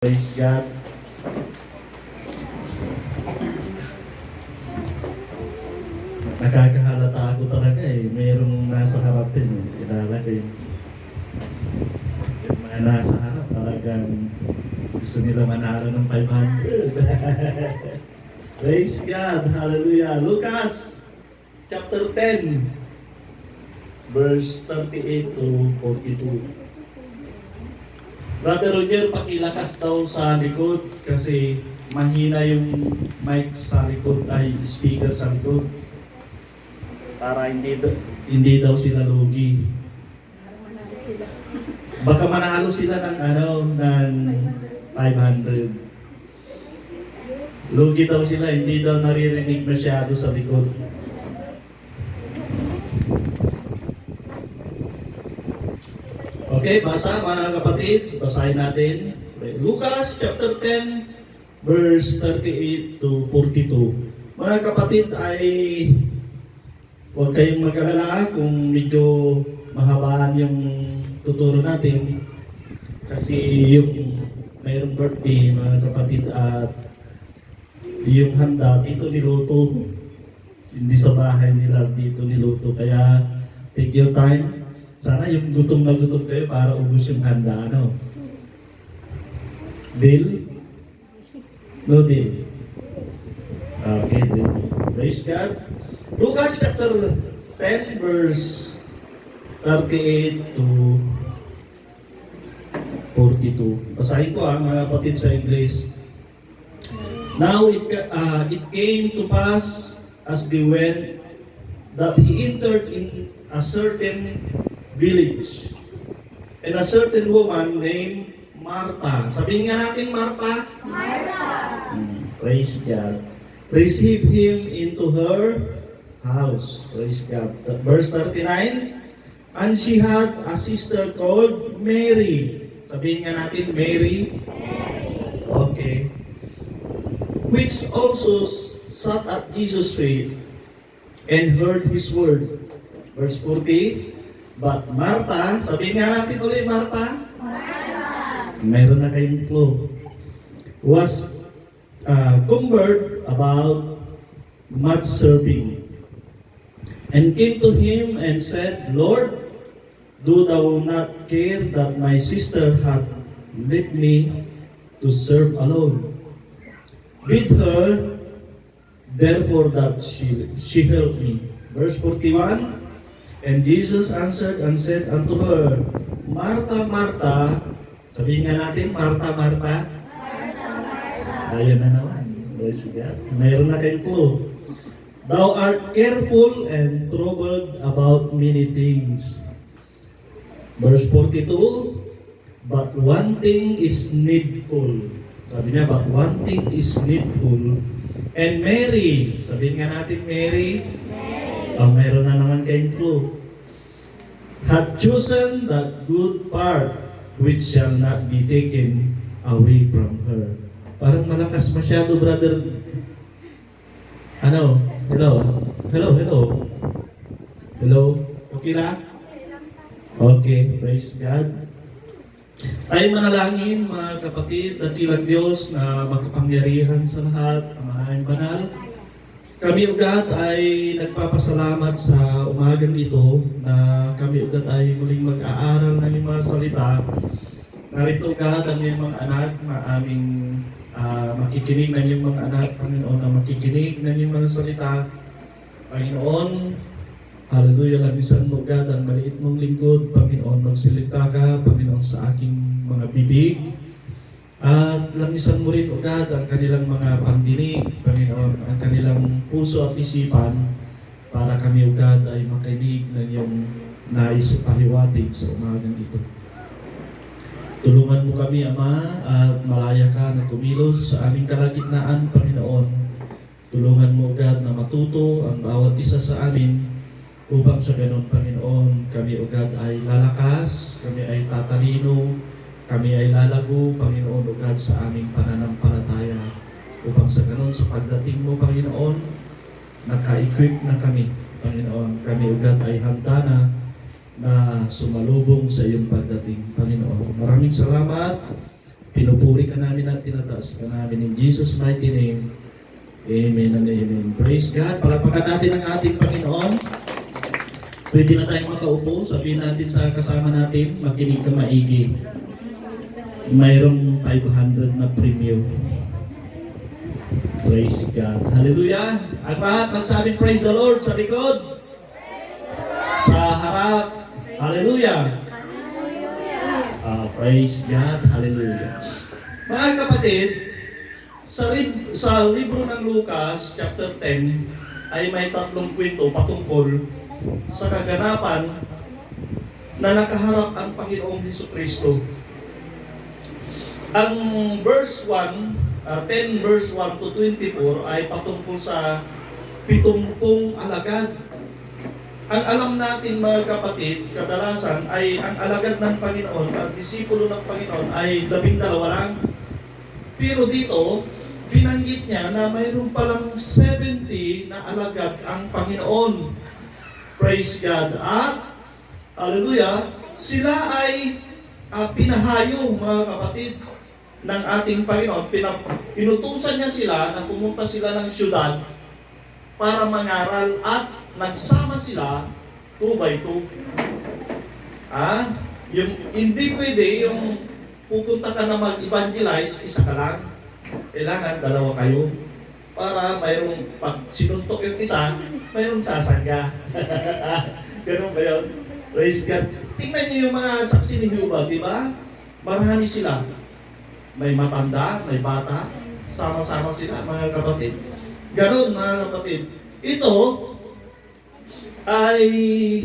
Praise God. Nakakahalata ako talaga Mayroong nasa harap din Kilala ko yung mga nasa harap talagang gusto nila manalo ng 500. Praise God. Hallelujah. Lucas chapter 10 verse 38 to 42. Brother Roger, pakilakas daw sa likod kasi mahina yung mic sa likod ay speaker sa likod. Para hindi daw sila lugi. Baka manalo sila ng 500. Lugi daw sila, hindi daw naririnig masyado sa likod. Okay, basa mga kapatid, basahin natin. Lucas chapter 10 verse 38 to 42. Mga kapatid ay huwag kayong mag-alala kung medyo mahabaan yung tuturo natin kasi yung mayroong birthday mga kapatid at yung handa dito niluto, hindi sa bahay nila dito niluto, kaya take your time. Sana yung gutom na gutom kayo para ubos yung handa, ano? Deal? No deal? Okay, deal. Praise God. Lucas chapter 10 verse 38 to 42. Basahin ko mga kapatid sa English. Now it came to pass as they went that he entered in a certain village. And a certain woman named Martha. Sabihin nga natin, Martha. Martha. Praise God. Received him into her house. Praise God. Verse 39. And she had a sister called Mary. Sabihin nga natin, Mary. Mary. Okay. Which also sat at Jesus' feet and heard his word. Verse 40. But Martha, sabihin nga natin ulit, Martha. Martha. Mayroon na kayong clue. Was cumbered about much serving. And came to him and said, Lord, do thou not care that my sister hath left me to serve alone? Bid her, therefore, that she help me. Verse 41. And Jesus answered and said unto her, Martha, Martha, sabihin nga natin, Martha, Martha. Martha, Martha. Ayun na naman. Praise God. Mayroon na kayong clue. Thou art careful and troubled about many things. Verse 42, but one thing is needful. Sabi niya, but one thing is needful. And Mary, sabihin nga natin, Mary. Mayroon na naman kayong clue. Had chosen that good part which shall not be taken away from her. Parang malakas masyado, brother. Ano? Hello? Hello, hello? Hello? Okay lang? Okay, praise God. Tayo manalangin, mga kapatid, dakilang Diyos na magkapangyarihan sa lahat, ang aming banal. Kami ugat ay nagpapasalamat sa umagang ito na kami ugat ay muling mag-aaral ng mga salita. Narito ugat ang iyong mga anak na aming makikinig ng iyong mga anak, Panginoon, na makikinig ng iyong mga salita. Panginoon, hallelujah, labisan mo ugat ang maliit mong lingkod. Panginoon, magsilita ka, Panginoon, sa aking mga bibig. At lamisan mo rin agad ang kanilang mga pandinig, Panginoon, ang kanilang puso at isipan para kami agad ay makinig ng iyong nais pahiwatig sa umagang ito. Tulungan mo kami, Ama, at malaya ka na kumilos sa aming kalagitnaan, Panginoon. Tulungan mo agad na matuto ang bawat isa sa amin upang sa ganon, Panginoon, kami agad ay lalakas, kami ay tatalino, kami ay lalago, Panginoon, ugad sa aming pananampalataya upang sa ganon, sa pagdating mo, Panginoon, naka-equip na kami, Panginoon. Kami ugad ay handa na sumalubong sa iyong pagdating, Panginoon. Maraming salamat Pinupuri ka namin at tinataas ka namin in Jesus' mighty name. Amen and amen. Praise God. Palapakan natin ang ating Panginoon. Pwede na tayong makaupo. Sabihin natin sa kasama natin, makinig ka maigi. Mayroong 500 na premium. Praise God. Hallelujah. At lahat magsabing praise the Lord sa likod. Sa harap. Hallelujah. Praise God. Hallelujah. Mga kapatid, sa libro ng Lucas, chapter 10, ay may tatlong kwento patungkol sa kaganapan na nakaharap ang Panginoong Jesucristo. Ang verse 1, 10 verse 1 to 24 ay patungkol sa 70 alagad. Ang alam natin mga kapatid, kadalasan ay ang alagad ng Panginoon at disipulo ng Panginoon ay 12 lang. Pero dito, binanggit niya na mayroon palang 70 na alagad ang Panginoon. Praise God. At, hallelujah, sila ay pinahayo mga kapatid ng ating Panginoon. Inutusan niya sila na pumunta sila ng syudad para mangaral at nagsama sila 2 by 2. Yung hindi pwede yung pupunta ka na mag-evangelize, isa ka lang. Kailangan 2 kayo. Para mayroong, pag sinuntok yung isa, mayroong sasangga. Ganun ba yun? Praise God. Tingnan niyo yung mga saksi ni Jehovah, di ba? Marami sila. May matanda, may bata. Sama-sama sila, mga kapatid. Ganun, mga kapatid. Ito ay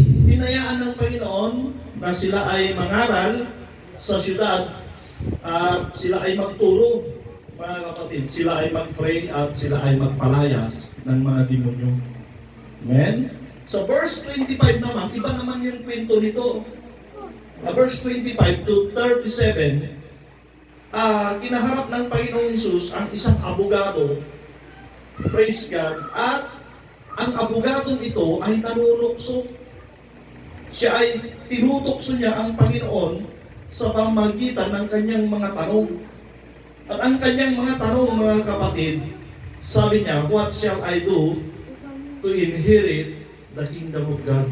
hinayaan ng Panginoon na sila ay mangaral sa syudad at sila ay magturo, mga kapatid. Sila ay mag-pray at sila ay magpalayas ng mga demonyo. Amen? Sa verse 25 naman, iba naman yung kwento nito. Verse 25 to 37, kinaharap ng Panginoong Hesus ang isang abogado. Praise God. At ang abogadong ito ay nanunukso. Siya ay tinutokso niya ang Panginoon sa pamamagitan ng kanyang mga tanong. At ang kanyang mga tanong, mga kapatid, sabi niya, what shall I do to inherit the kingdom of God?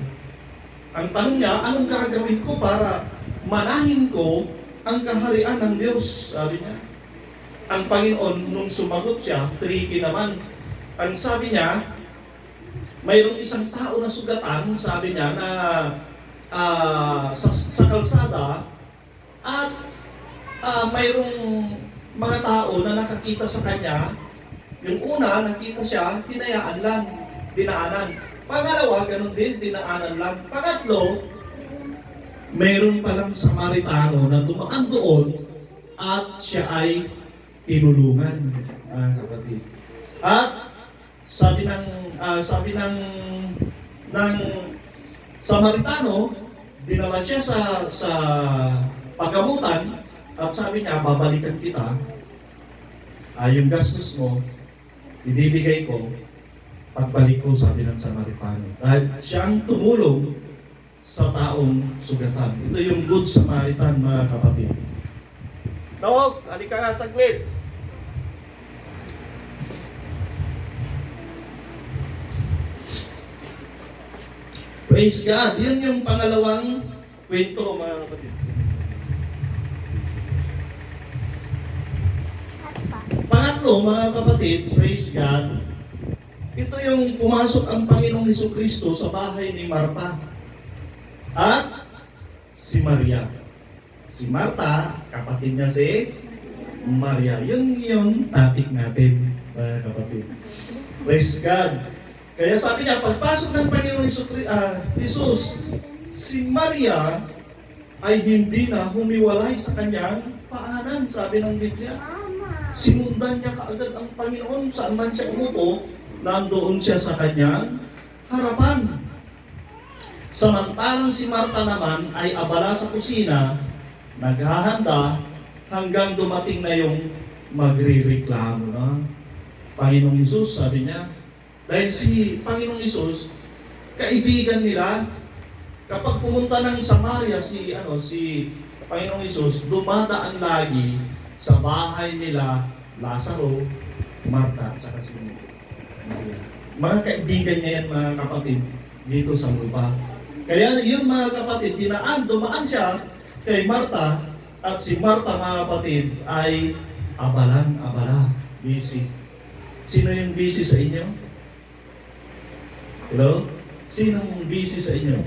Ang tanong niya, anong gagawin ko para manahin ko ang kaharian ng Diyos? Sabi niya. Ang Panginoon, nung sumagot siya, tricky naman. Ang sabi niya, mayroong isang tao na sugatan, sabi niya, na sa kalsada, at mayroong mga tao na nakakita sa kanya. Yung una, nakita siya, hinayaan lang, dinaanan. Pangalawa, ganun din, dinaanan lang. Pangatlo, mayroon palang Samaritano na dumaan doon at siya ay tinulungan, mga kapatid. At sabi ng Samaritano, dinala siya sa paggamutan at sabi niya, babalikan kita. Yung gastos mo, ibibigay ko pagbalik ko, sabi ng Samaritano. At siya ang tumulong sa taong sugatan. Ito yung Good Samaritan, mga kapatid. Tawag, halika nga saglit. Praise God. Yun yung pangalawang kwento, mga kapatid. Pangatlo, mga kapatid, praise God. Ito yung pumasok ang Panginoong Jesucristo sa bahay ni Marta at si Maria. Si Marta, kapatid niya si Maria. Yun yung topic natin, mga kapatid. Praise God. Kaya sabi niya, pagpasok ng Panginoong Jesus, si Maria ay hindi na humiwalay sa kanyang paanan, sabi ng Biblia. Sinundan niya kaagad ang Panginoon, saan man siya umupo, nandoon siya sa kanyang harapan. Samantalang si Marta naman ay abala sa kusina, naghahanda hanggang dumating na yung magrireklamo na. Panginoong Hesus, sabi niya, dahil si Panginoong Hesus, kaibigan nila, kapag pumunta ng Samaria si Panginoong Hesus, dumadaan lagi sa bahay nila Lazaro, Marta, at saka si Maria. Mga kaibigan niya yan, mga kapatid, dito sa lupa. Kaya yun, mga kapatid, dumaan siya kay Marta, at si Marta, mga kapatid, ay abalang-abala, busy. Sino yung busy sa inyo? Hello? Sinong busy sa inyo?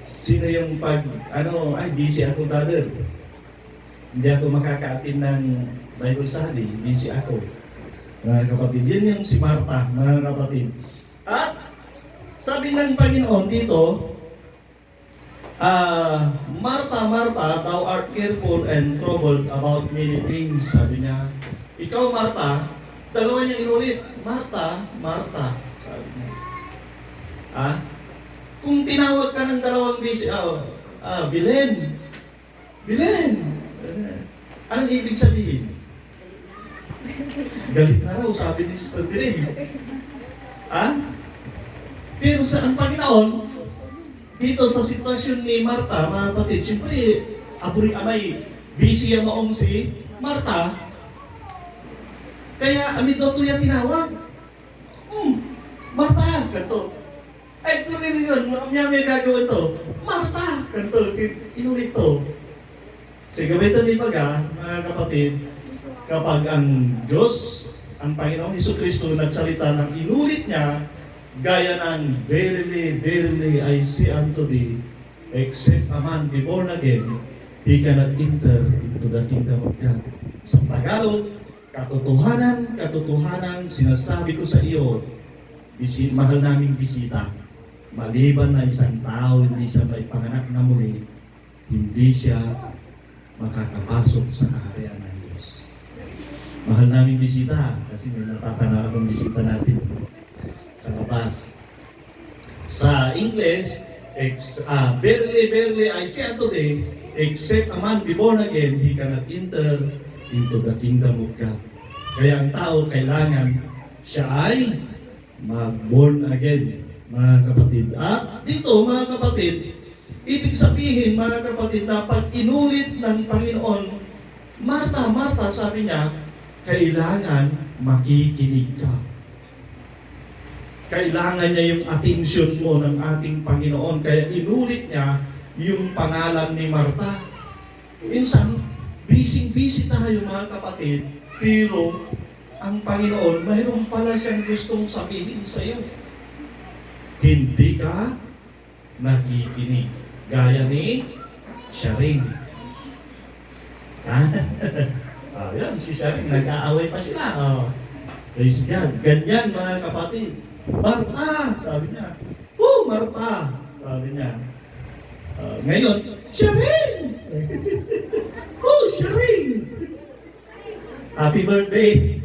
Sino yung busy ako, brother. Hindi ako makaka-attend ng Bible study, busy ako. Mga kapatid, yun yung si Marta, mga kapatid. At sabi ng Panginoon dito, Marta, Marta, thou art careful and troubled about many things. Sabi niya, ikaw Marta, dalawa niyang inulit, Marta, Marta. Sabi niya. Kung tinawag ka ng dalawang busy, Bilen. Bilen. Anong ibig sabihin? Galit na raw, sabi ni Sister Bilen. Pero sa ang Panginoon, dito sa sitwasyon ni Marta, mga kapatid, siyempre, aburi-amay, busy ang maong si Marta. Kaya, amid daw ito yung tinawag. Marta, kanto. Ay, tuloy yun, may gagawin to. Marta, kanto, inulit to. Sige, ito ni Paga, mga kapatid, kapag ang Diyos, ang Panginoong Jesucristo, nagsalita ng inulit niya, gaya ng, verily, verily, I say unto thee, except a man be born again, he cannot enter into the kingdom of God. Sa Tagalog, katotohanan, katotohanan, sinasabi ko sa iyo, mahal naming bisita, maliban na isang tao, hindi siya may panganak na muli, hindi siya makakapasok sa kaharian ng Diyos. Mahal naming bisita, kasi may natatanaw akong bisita natin sa labas. Sa English, verily, verily, I say unto thee, except a man be born again, he cannot enter into the kingdom of God. Kaya ang tao, kailangan siya ay mag-born again, mga kapatid. At dito, mga kapatid, ibig sabihin, mga kapatid, na pag inulit ng Panginoon, Marta, Marta, sabi niya, kailangan makikinig ka. Kailangan niya yung atensyon mo ng ating Panginoon. Kaya inulit niya yung pangalan ni Marta. Minsan, busy-busy tayo, mga kapatid, pero ang Panginoon, mayroon pala siyang gustong sabihin sa iyo. Hindi ka nakikinig. Gaya ni Sharing. Yan, si Sharing, nag-aaway pa sila. Praise God. Ganyan, mga kapatid. Marta, sabi niya. Marta, sabi niya. Ngayon, Sharing! Sharing! Happy birthday!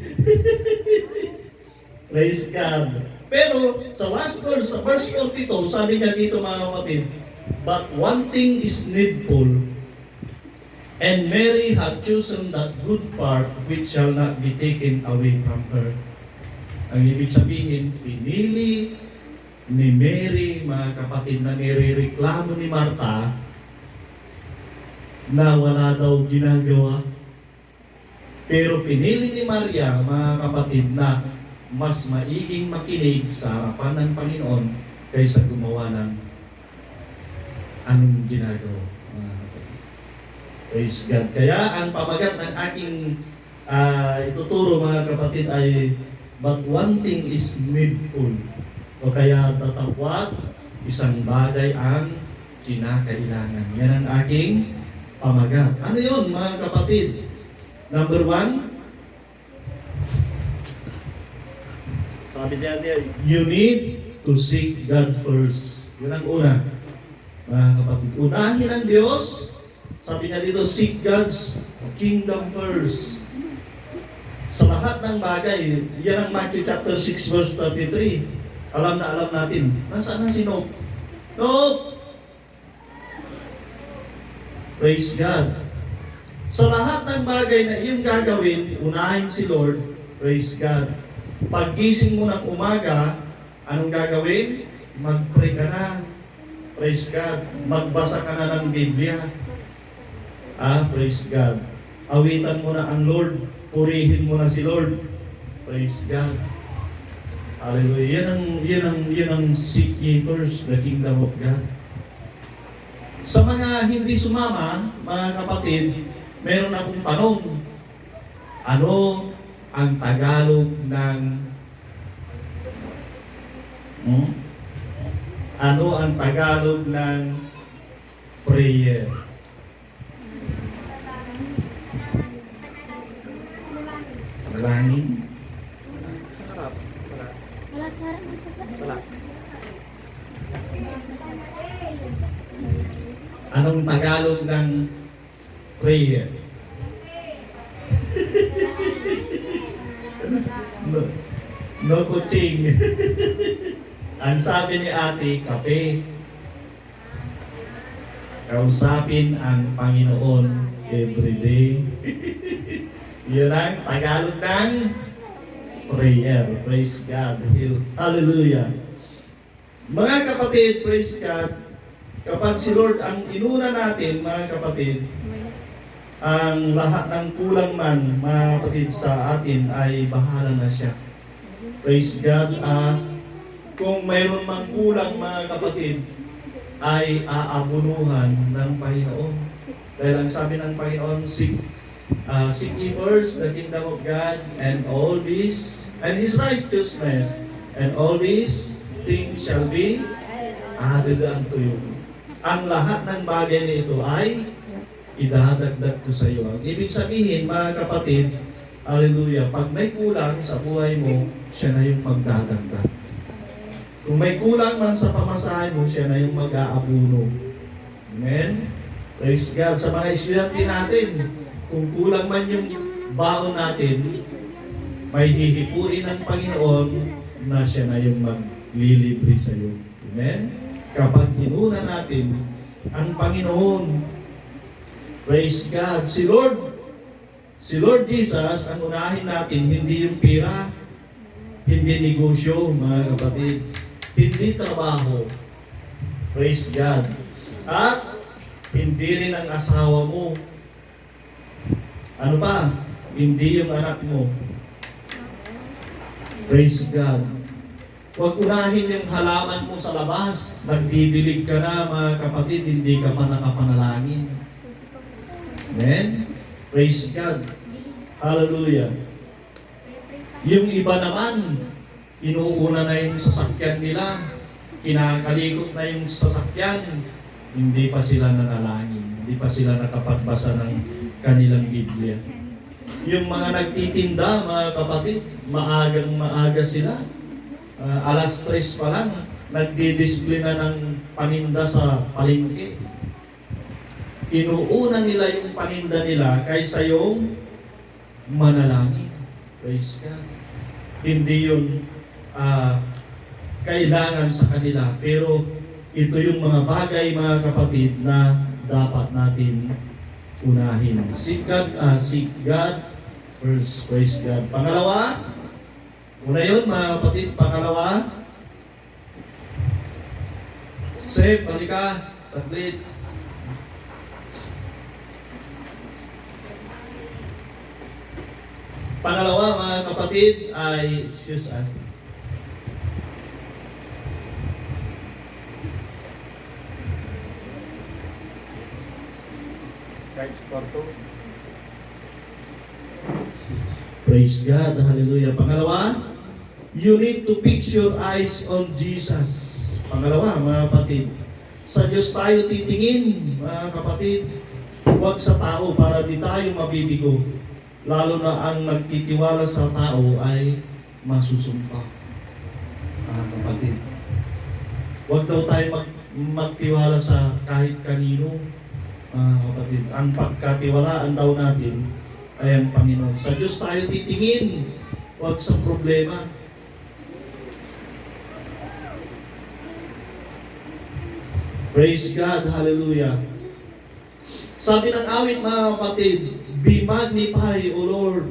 Praise God. Pero sa last verse, sa verse 42, sabi niya dito, mga kapatid, but one thing is needful, and Mary had chosen that good part which shall not be taken away from her. Ang ibig sabihin, pinili ni Mary, mga kapatid, na nirereklamo ni Marta na wala daw ginagawa. Pero pinili ni Maria, mga kapatid, na mas maiging makinig sa harapan ng Panginoon kaysa gumawa ng anong ginagawa. Praise God. Kaya ang pamagat ng aking ituturo, mga kapatid, ay but one thing is needful. O kaya tatapwat, isang bagay ang kinakailangan. Yan ang aking pamagat. Ano yun, mga kapatid? Number 1, sabi niya, you need to seek God first. Yun ang una. Mga kapatid, unahin ang Diyos. Sabi niya dito, seek God's kingdom first. Sa lahat ng bagay, yan ang Matthew chapter 6 verse 33. Alam na alam natin. Nasaan na si Nob? Nob! Praise God. Sa lahat ng bagay na iyong gagawin, unahin si Lord. Praise God. Paggising mo ng umaga, anong gagawin? Mag-pray ka na. Praise God. Magbasa ka na ng Biblia. Praise God. Awitan mo na ang Lord. Purihin mo na si Lord. Praise God. Hallelujah. Yan ang seek ye first the kingdom of God. Sa mga hindi sumama, mga kapatid, meron akong tanong. Ano ang Tagalog ng Ano ang Tagalog ng prayer? Panalangin? Wala sarang magsasabi. Anong Tagalog ng prayer? No coaching. Ang sabi ni ate, kape. Kausapin ang Panginoon everyday. Yun ang Tagalog ng prayer. Praise God. Hallelujah. Mga kapatid, praise God. Kapag si Lord ang inuna natin, mga kapatid, ang lahat ng kulang man, mga kapatid, sa atin ay bahala na siya. Praise God. Kung mayroon mang kulang, mga kapatid, ay aabunuhan ng Panginoon. Dahil ang sabi ng Panginoon, seek ye first the kingdom of God and all this, and His righteousness, and all these things shall be added unto you. Ang lahat ng bagay na ito ay idadagdag ko sa iyo. Ang ibig sabihin, mga kapatid, hallelujah, pag may kulang sa buhay mo, siya na yung magdadagdag. Kung may kulang man sa pamasahe mo, siya na yung mag-aabuno. Amen? Praise God. Sa mga estudyante natin, kung kulang man yung baon natin, may hihipuin ng Panginoon na siya na yung maglilibre sa iyo. Amen? Kapag inuna natin ang Panginoon, praise God, si Lord Jesus, ang unahin natin, hindi yung pera, hindi negosyo, mga kapatid, hindi trabaho, praise God, at hindi rin ang asawa mo. Ano pa? Hindi yung anak mo. Praise God. Huwag unahin yung halaman mo sa labas. Nagdidilig ka na, mga kapatid, hindi ka pa nakapanalangin. Amen? Praise God. Hallelujah. Yung iba naman, inuuna na yung sasakyan nila. Kinakalikot na yung sasakyan. Hindi pa sila nanalangin. Hindi pa sila nakapagbasa ng kanilang Biblia. Yung mga nagtitinda, mga kapatid, maaga sila. Alas 3 pa lang, nagdi-display na ng paninda sa palengke. Inuuna nila yung paninda nila kaysa yung manalangin. Praise God. Hindi yun kailangan sa kanila. Pero ito yung mga bagay, mga kapatid, na dapat natin unahin. Seek God first. Praise God. Pangalawa, una yun, mga kapatid. Pangalawa, Save, halika, saglit. Pangalawa, mga kapatid, ay, excuse us. Praise God, hallelujah. Pangalawa, you need to fix your eyes on Jesus. Pangalawa, mga kapatid, sa Diyos tayo titingin, mga kapatid. Huwag sa tao para di tayo mabibigo. Lalo na ang nagtitiwala sa tao ay masusumpa. Mga kapatid, huwag daw tayo magtiwala sa kahit kanino. Mga kapatid, ang pagkatiwalaan daw natin ay ang Panginoon. Sa Diyos tayo titingin, huwag sa problema. Praise God, hallelujah. Sabi ng awit, mga kapatid, be magnified, O Lord.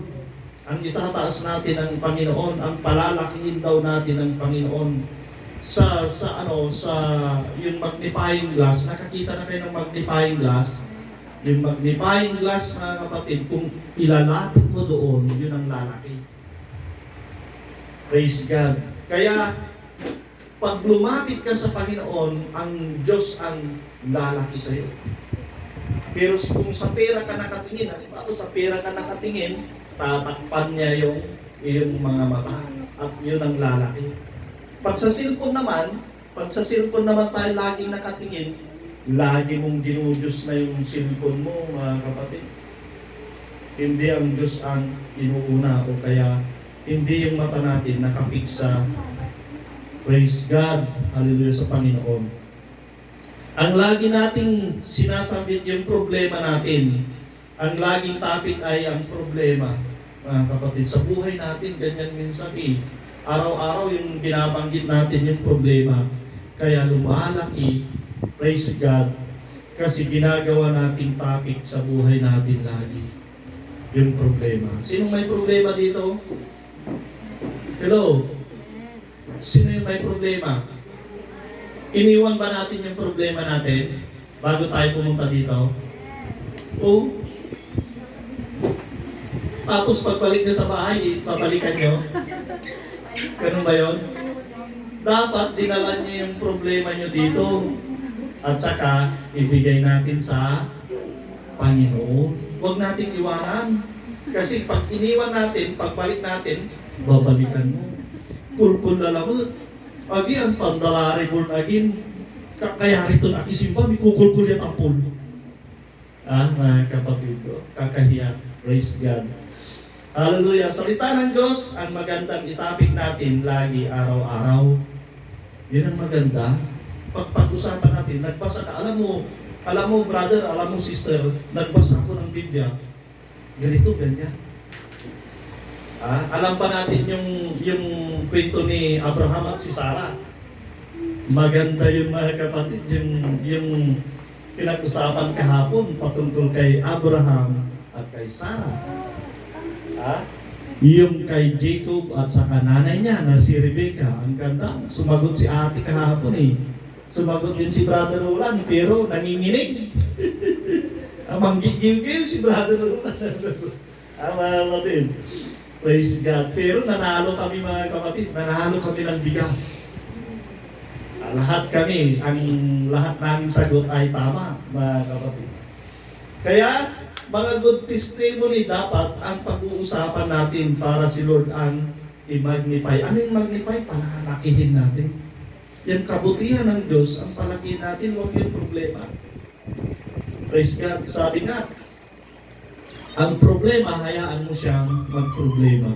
Ang itataas natin ang Panginoon, ang palalakihin daw natin ang Panginoon. Sa yung magnifying glass, nakakita na kayo ng magnifying glass, Yung magnifying glass, mga kapatid, kung ilalapit mo doon, yun ang lalaki. Praise God. Kaya, pag lumapit ka sa Panginoon, ang Diyos ang lalaki sa iyo. Pero kung sa pera ka nakatingin, halimbawa sa pera ka nakatingin, tatakpan niya yung iyong mga mata. At yun ang lalaki. Pag sa cellphone naman tayo laging nakatingin, lagi mong dinudiyos na yung cellphone mo, mga kapatid. Hindi ang Diyos ang inuuna o kaya hindi yung mata natin nakapiksa. Praise God. Hallelujah sa Panginoon. Ang lagi nating sinasambit yung problema natin. Ang laging topic ay ang problema. Mga kapatid, sa buhay natin, ganyan minsan araw-araw yung binabanggit natin yung problema. Kaya lumalaki, praise God, kasi ginagawa nating topic sa buhay natin lagi. Yung problema. Sinong may problema dito? Hello? Sino yung may problema? Iniwan ba natin yung problema natin bago tayo pumunta dito? O? Tapos pagbalik nyo sa bahay, papalikan nyo? Ganun ba yun? Dapat dinala nyo yung problema nyo dito. At saka, ibigay natin sa Panginoon. Huwag nating iwanan. Kasi pag iniwan natin, pagbalik natin, babalikan mo. Kulkul na lamot. Agi ang tandalari born again. Kaya rito na akisimpa, may kukulkul yan ang pool. Mga kapatid ko, kakahiya. Praise God. Hallelujah. Salita ng Diyos, ang magandang itapik natin lagi araw-araw. Yun ang maganda. Pag-usapan natin, nagbasa ka. Alam mo brother, alam mo sister, nagbasa ko ng Biblia. Ganito, ganyan. Alam pa natin yung kwento ni Abraham at si Sarah. Maganda yung mga kapatid, yung pinag-usapan kahapon patungkol kay Abraham at kay Sarah. Yung kay Jacob at saka nanay niya na si Rebecca. Ang ganda. Sumagot si ate kahapon Sumagot din si Brother Roland, pero nanginginig. Manggigiw-giw si Brother Roland. Mga kapatid. Praise God. Pero nanalo kami mga kapatid. Nanalo kami ng bigas. Lahat kami, ang lahat naming sagot ay tama, mga kapatid. Kaya, mga good testimony dapat ang pag-uusapan natin para si Lord ang i-magnify. Ano yung magnify? Palalakihin natin. Yung kabutihan ng Diyos, ang palakihin natin, huwag yung problema. Praise God. Sabi nga, ang problema, hayaan mo siyang magproblema.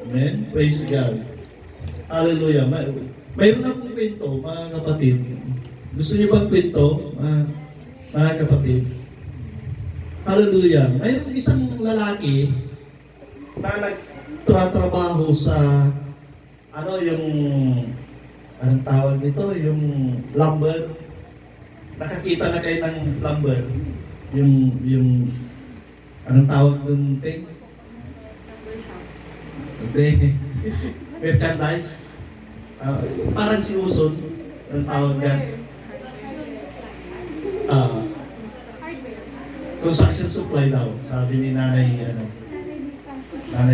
Amen? Praise God. Hallelujah. Mayroon akong kwento, mga kapatid. Gusto niyo bang kwento, mga kapatid? Hallelujah. Mayroon isang lalaki na nagtratrabaho sa anong tawag nito? Yung lumber. Nakakita na kayo ng lumber. Yung anong tawag dun, Ting? Hindi. Merchandise. Parang si Uson. Anong tawag yan? Construction supply daw. Sabi ni Nanay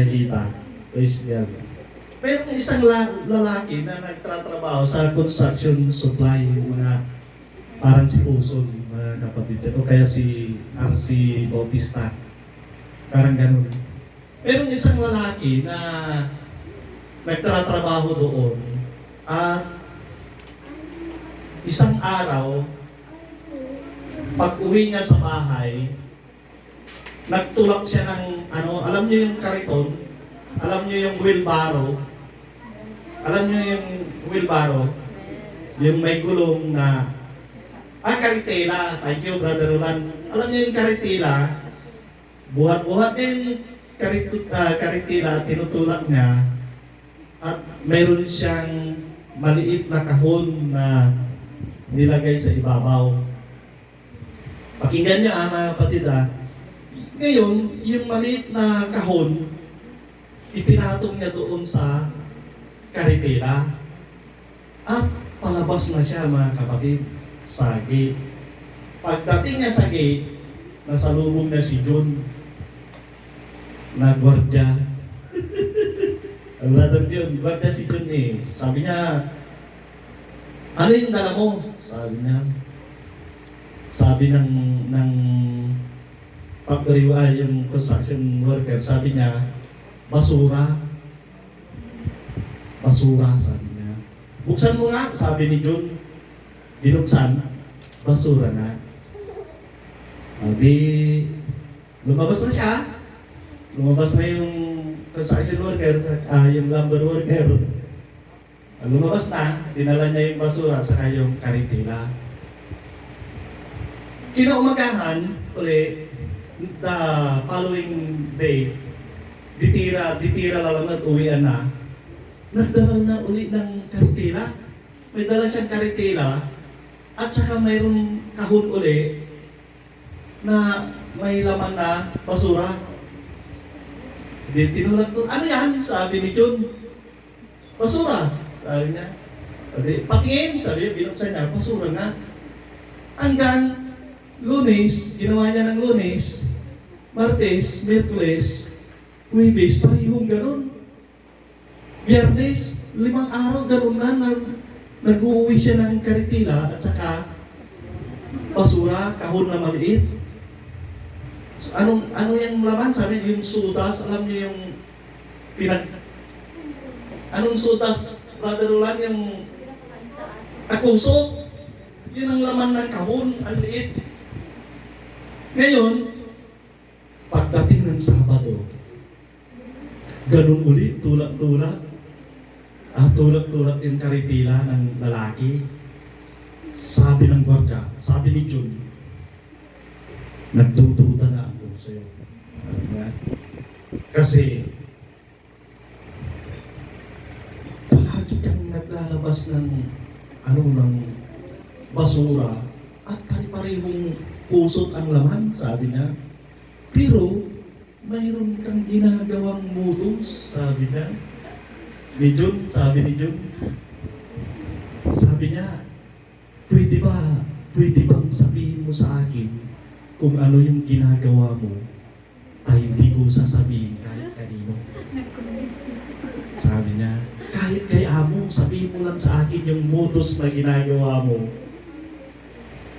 Lita. Praise God. Mayroong isang lalaki na nagtatrabaho sa construction supply, mga parang si Uson, mga kapatid. O kaya si R.C. Bautista. Parang ganun. Mayroong isang lalaki na nagtatrabaho doon. At isang araw, pag-uwi niya sa bahay, nagtulak siya ng alam niyo yung kariton, alam niyo yung wheelbarrow, yung may gulong na, karitela, thank you Brother Roland. Alam niyo yung karitela, buhat-buhat din karitela, tinutulak niya, at mayroon siyang maliit na kahon na nilagay sa ibabaw. Pakinggan niyo mga kapatid Ngayon, yung maliit na kahon, ipinatong niya doon sa karitela. At palabas na siya mga kapatid sa gate. Pagdating niya sa gate, nasalubong na si John na gwardya. Ang brother John, gwardya si John eh. Sabi niya, ano yung dala mo? Sabi niya. Sabi ng pag-riwa, yung construction worker, sabi niya, basura. Basura, sabi niya. Buksan mo nga, sabi ni John. Binuksan, basura na. Di, lumabas na siya. Lumabas na yung construction worker, yung lumber worker. Lumabas na, dinala niya yung basura, saka yung karitila. Kinaumagahan, uli, the following day, ditira lang at uwian na, nagdala na uli ng karitila. May dala siyang karitila, at saka mayroong kahon uli, na may laman na basura. Tinulak to, ano yan? Sabi ni John, basura. Sabi niya, patingin, sabi niya, binuksan niya, basura nga. Hanggang Lunes, ginawa niya ng Lunes, Martes, Miyerkules, Huwebes, parehong ganun. Biyernes, 5 araw, ganun na, nag-uuwi siya ng karitila at saka basura, kahon na maliit. So, ano yung laman? Sabi, yung sutas, alam niyo yung anong sutas, Brother Roland, yung akusot? Yun ang laman ng kahon, ang liit. Ngayon, pagdating ng Sabado, ganun ulit, tulak-tulak. Tulak-tulak yung karitila ng lalaki. Sabi ng gwardya, sabi ni John, nagdududa na ako sa'yo. Kasi, palagi kang naglalabas ng basura at pare-parehong pusot ang laman, sabi niya. Pero, mayroon kang ginagawang mutos, sabi niya. Sabi ni John. Sabi niya, pwede bang sabihin mo sa akin kung ano yung ginagawa mo ay hindi ko sasabihin kahit kanino. Sabi niya, kahit kay amo, sabihin mo lang sa akin yung modus na ginagawa mo.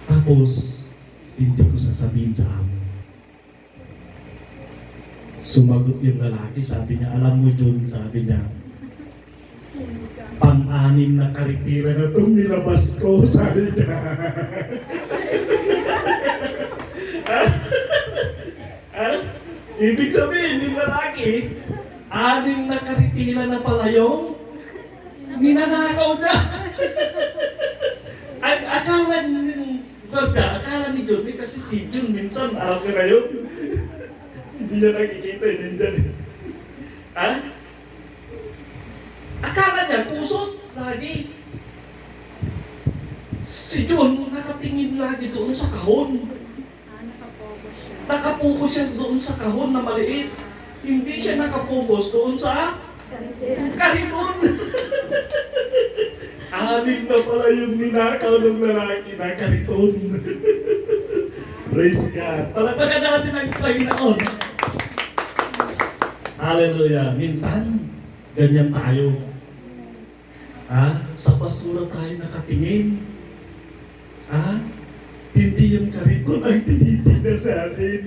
Tapos, hindi ko sasabihin sa amo. Sumagot yung lalaki, sabi niya, alam mo John, sabi niya, pang-anim na karitira na itong nilabas ko, sabi niya. Ibig sabihin, yung lalaki, 6 na karitila na pala yung ninanakaw niya. Akala ni John, kasi si John minsan, alam ko na yun. Hindi niya nakikita yun nandyan. Akala niya, kusot lagi. Si John, nakatingin lagi doon sa kahon. Nakapokus siya doon sa kahon na maliit. Hindi siya nakapokus doon sa kariton. 6 na pala yung ninakaw ng lalaki na kariton. Praise God. Palagpagan natin ang Panginoon. Hallelujah. Minsan, ganyan tayo. Sa basura tayo nakatingin. Hindi yung kariton ang tinitingnan natin.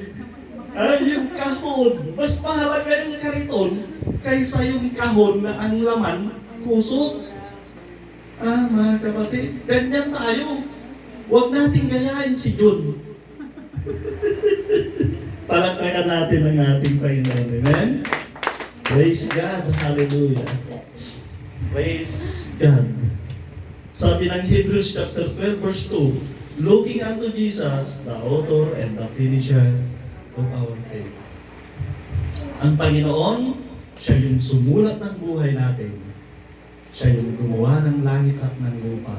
Yung kahon. Mas mahalaga yung kariton kaysa yung kahon na ang laman, kusot. Mga kapatid, ganyan tayo. Huwag nating gayahin si John. Palakpakan natin ang ating Panginoon. Amen? Praise God. Hallelujah. Praise God. Sabi ng Hebrews chapter 12 verse 2, looking unto Jesus, the author and the finisher of our faith. Ang Panginoon, siya yung sumulat ng buhay natin. Siya yung gumawa ng langit at ng lupa.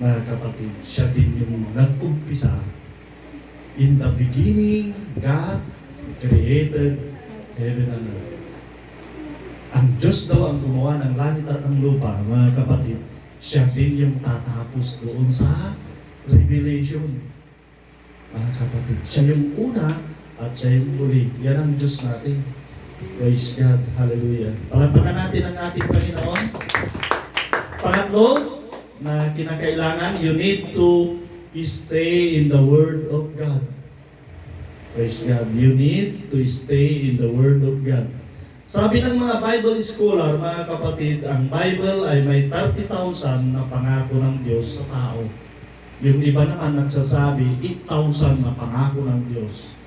Mga kapatid, siya din yung nag-umpisa. In the beginning, God created heaven and earth. Ang Diyos daw ang gumawa ng langit at ng lupa, mga kapatid. Siya din yung tatapos doon sa Revelation. Mga kapatid, siya yung una at siya yung huli. Yan ang Diyos natin. Praise God. Hallelujah. Palagpakan natin ang ating Panginoon. Pangatlo, na kinakailangan, you need to stay in the Word of God. Praise God. You need to stay in the Word of God. Sabi ng mga Bible scholar, mga kapatid, ang Bible ay may 30,000 na pangako ng Diyos sa tao. Yung iba naman nagsasabi, 8,000 na pangako ng Diyos.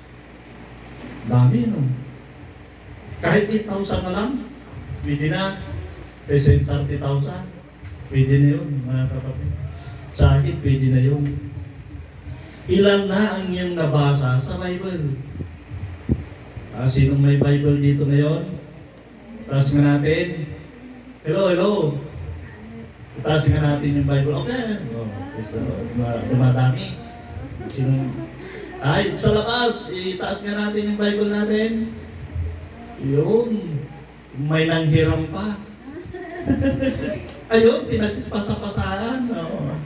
Dami, no? Kahit 8,000 na lang, pwede na. Kaysa yung 30,000, pwede na yun, mga kapatid. Sa akin, pwede na yun. Ilan na ang iyong nabasa sa Bible? Sinong may Bible dito ngayon? Taas nga natin. Hello, hello. Taas nga natin yung Bible. Okay. Dumadami. Sinong... Ay, sa labas, itaas nga natin yung Bible natin. Yun. May nanghiram pa. Ayun, pinagpasa-pasahan. Oh.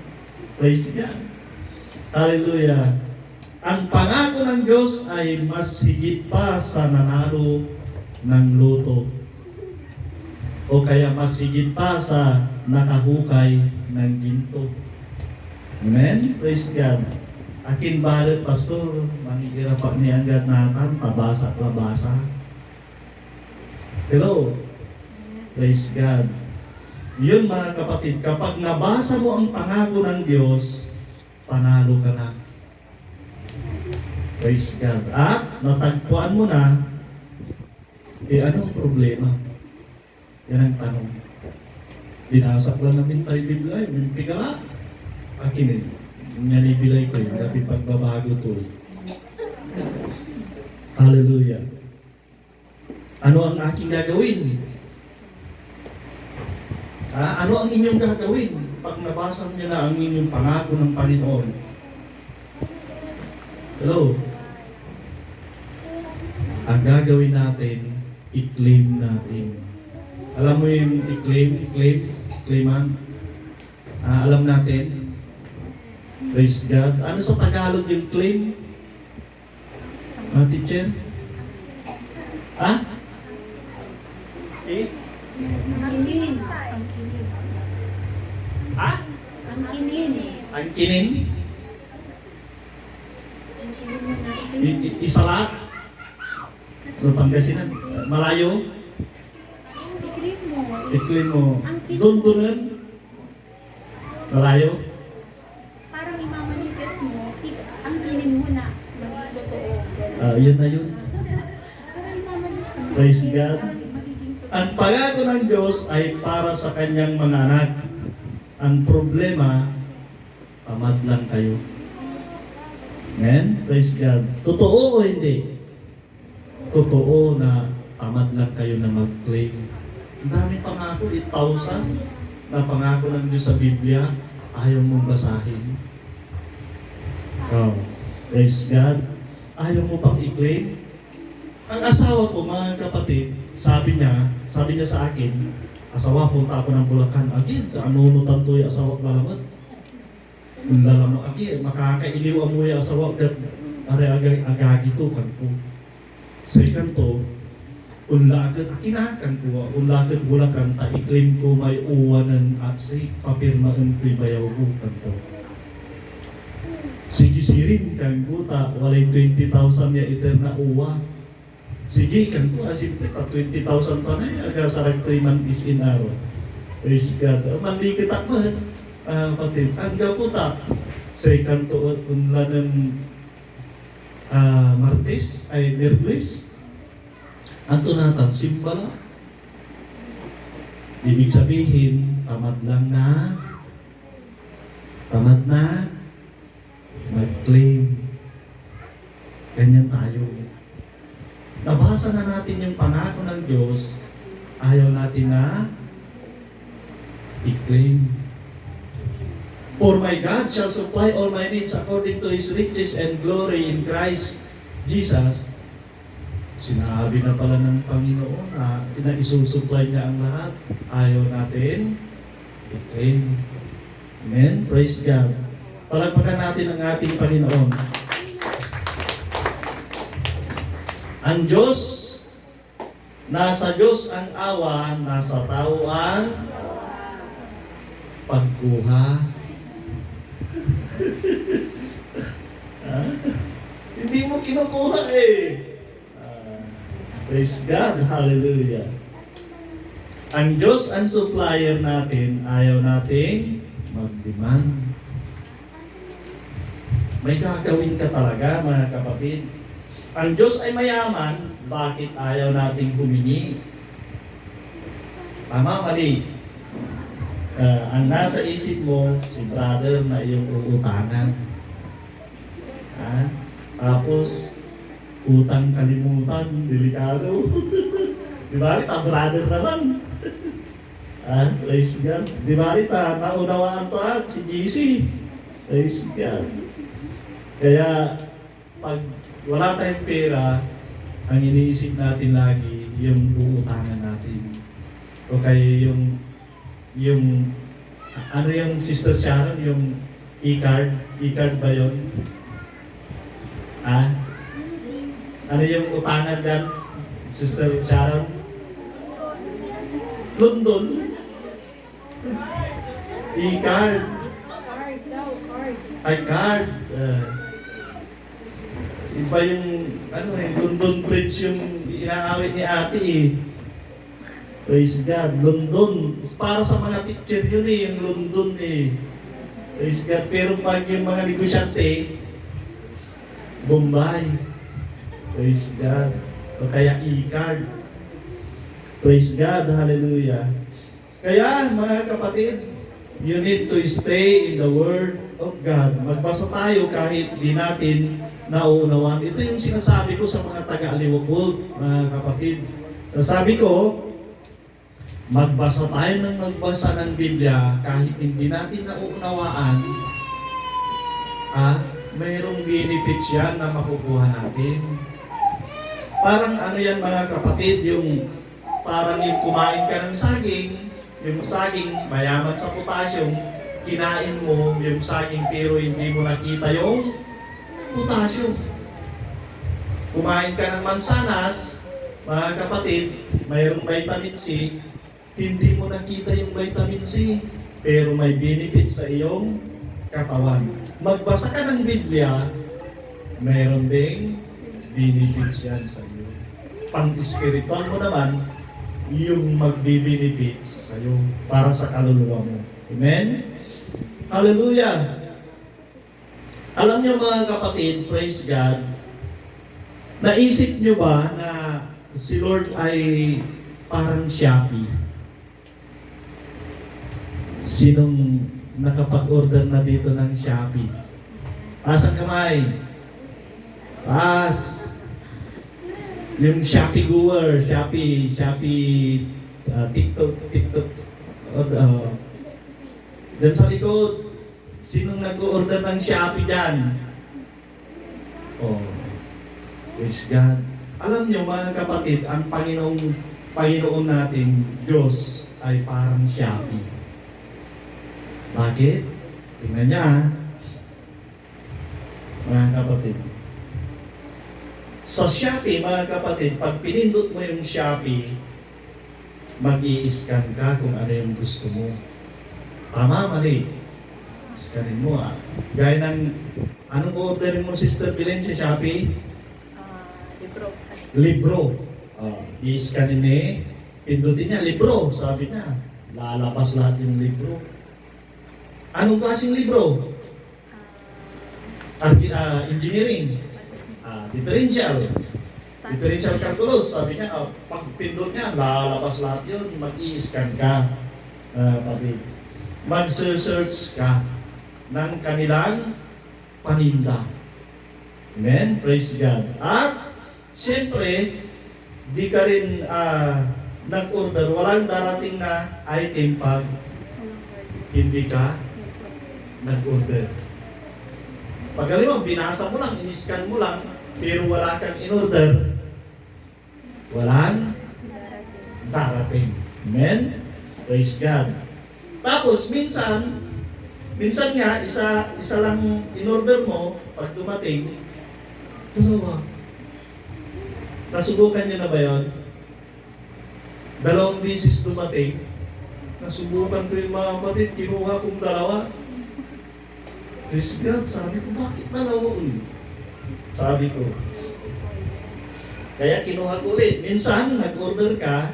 Praise God. Hallelujah. Ang pangako ng Diyos ay mas higit pa sa nanalo ng loto. O kaya mas higit pa sa nakahukay ng ginto. Amen? Praise God. Akin balit, Pastor, mangigira pa ni Angat Nathan, tabasa at labasa. Hello? Praise God. Yun mga kapatid, kapag nabasa mo ang pangako ng Diyos, panalo ka na. Praise God. At natagpuan mo na, anong problema? Yan ang tanong. Dinasak lang namin tayo Biblia, yung pigala. Akin eh, nanibilay ko yun, tapi pagbabago to. Hallelujah. Ano ang aking gagawin? Ano ang inyong gagawin pag nabasa niyo na ang inyong pangako ng Panginoon? Hello? Ang gagawin natin, i-claim natin. Alam mo yung i-claiman? Alam natin? Praise God. Ano sa Tagalog yung claim? Teacher? Angkinin. Angkinin. Angkinin? Isalat? Pangasinan? Malayo? Iklip mo. I-claim mo. Dundunan? Malayo? Parang imamanifest mo, angkinin mo na. Maging totoo. Yun na yun. Parang imamanifest mo. Praise God. Magiging totoo. Ang pangako ng Diyos ay para sa kanyang mga anak. Ang problema, tamad lang kayo. Amen? Praise God. Totoo o hindi? Totoo na tamad lang kayo na mag-claim. Ang daming pangako, 8,000 na pangako ng Diyos sa Biblia, ayaw mong basahin. Oh, praise God. Ayaw mo pang i-claim. Ang asawa ko, mga kapatid, sabi niya sa akin, asawa, punta ako ng Bulacan. Agad, anunutan to yung asawa ko lalamot. Lalamot, agad, makakailiw ang mo yung asawa ko. Agagi to, kan po. Sa ikan to, unlagad, akinakan ko, unlagad Bulacan, ta-i-claim ko may uwanan at si papirmaan ko'y bayaw ko, kan to. Sige sirin, kan ko, walay 20,000 ya iter na uwa. Sige, kan ko, simple, 20,000 pa na, aga sarag 3 months in araw. Praise God. Manlikit ako, patid. Ang gapo ta, sa ikan to, unlanan Martes, ay Merkulis. Anto natin, simbala. Ibig sabihin, tamad na, mag-claim. Ganyan tayo. Nabasa na natin yung pangako ng Diyos, ayaw natin na i-claim. For my God shall supply all my needs according to His riches and glory in Christ Jesus. Sinabi na pala ng Panginoon na isusupply niya ang lahat. Ayaw natin i-claim. Amen? Praise God. Palagpakan natin ang ating Panginoon. Ang Diyos, nasa Diyos ang awa, nasa tao ang pagkuha. Ah, hindi mo kinukuha eh. Praise God, hallelujah. Ang Diyos ang supplier natin, ayaw nating mag-demand. May gagawin ka talaga, mga kapatid. Ang Diyos ay mayaman, bakit ayaw nating humingi? Tama, mali. Ang nasa isip mo, si brother na iyong uutangan. Tapos, utang kalimutan, delikado. Di ba rin, brother naman. Praise God. Di ba rin, naunawaan to si GC. Praise God. Kaya, pag wala tayong pera, ang iniisip natin lagi, yung uutangan natin. O kaya yung ano yung Sister Sharon, yung e-card? E-card ba yun? Ano yung utangan dyan, Sister Sharon? London? E-card. Card daw, card. Ay, card. Iba yung, London Bridge yung inaawit ni ate eh. Praise God. London. Para sa mga teacher yun eh, yung London eh. Praise God. Pero pag yung mga negosyante, Bombay. Praise God. O kaya e-card. Praise God. Hallelujah. Kaya mga kapatid, you need to stay in the Word of God. Magbasa tayo kahit di natin nauunawaan. Ito yung sinasabi ko sa mga taga-Aliwagwag, mga kapatid. Sabi ko, magbasa tayo ng magbasa ng Biblia kahit hindi natin nauunawaan, mayroong benefits yan na makukuha natin. Parang ano yan mga kapatid, yung parang yung kumain ka ng saging, yung saging mayaman sa potassium, kinain mo yung saging pero hindi mo nakita yung potassium. Kumain ka ng mansanas, mga kapatid, mayroong vitamin C, hindi mo nakita yung vitamin C, pero may benefit sa iyong katawan. Magbasa ka ng Biblia, mayroon ding benefits yan sa iyo. Pang-spiritual mo naman, yung magbe-benefits sa iyo para sa kaluluwa mo. Amen? Hallelujah! Alam niyo mga kapatid, praise God, naisip niyo ba na si Lord ay parang Shopee? Sinong nakapag-order na dito ng Shopee? Taas ang kamay. Taas. Yung Shopee goer, Shopee, TikTok. Diyan sa likod, sinong nag-order ng Shopee dyan? Oh, praise God. Alam niyo mga kapatid, ang Panginoon natin, Diyos, ay parang Shopee. Bakit? Tingnan niya mga kapatid. Sa Shopee, mga kapatid, pag pinindot mo yung Shopee, mag-i-scan ka kung ano yung gusto mo. Tama, mali. Scanin mo Gaya ng, anong orderin mo, Sister Belen, sa Shopee? Libro. Libro. I-scanin pindutin niya, libro, sabi niya. Lalabas lahat yung libro. Anong klaseng libro? Engineering. Differential calculus. Sabi niya, pag pindot niya, lalabas lahat yun. Mag-i-scan ka. Mag-search ka ng kanilang paninda. Amen? Praise God. At, siyempre, di ka rin nag-order. Walang darating na item pag hindi ka nag-order. Pag alam mo, binasa mo lang, in-scan mo lang, pero wala kang in-order, walang darating. Amen? Praise God. Tapos, minsan nga, isa lang in-order mo, pag dumating, dalawa. Nasubukan niyo na ba yun? 2 beses dumating. Nasubukan ko yung mga kapatid, kinuha kong 2. Praise God, sabi ko, bakit 2? Sabi ko. Kaya kinuha ko ulit. Minsan, nag-order ka,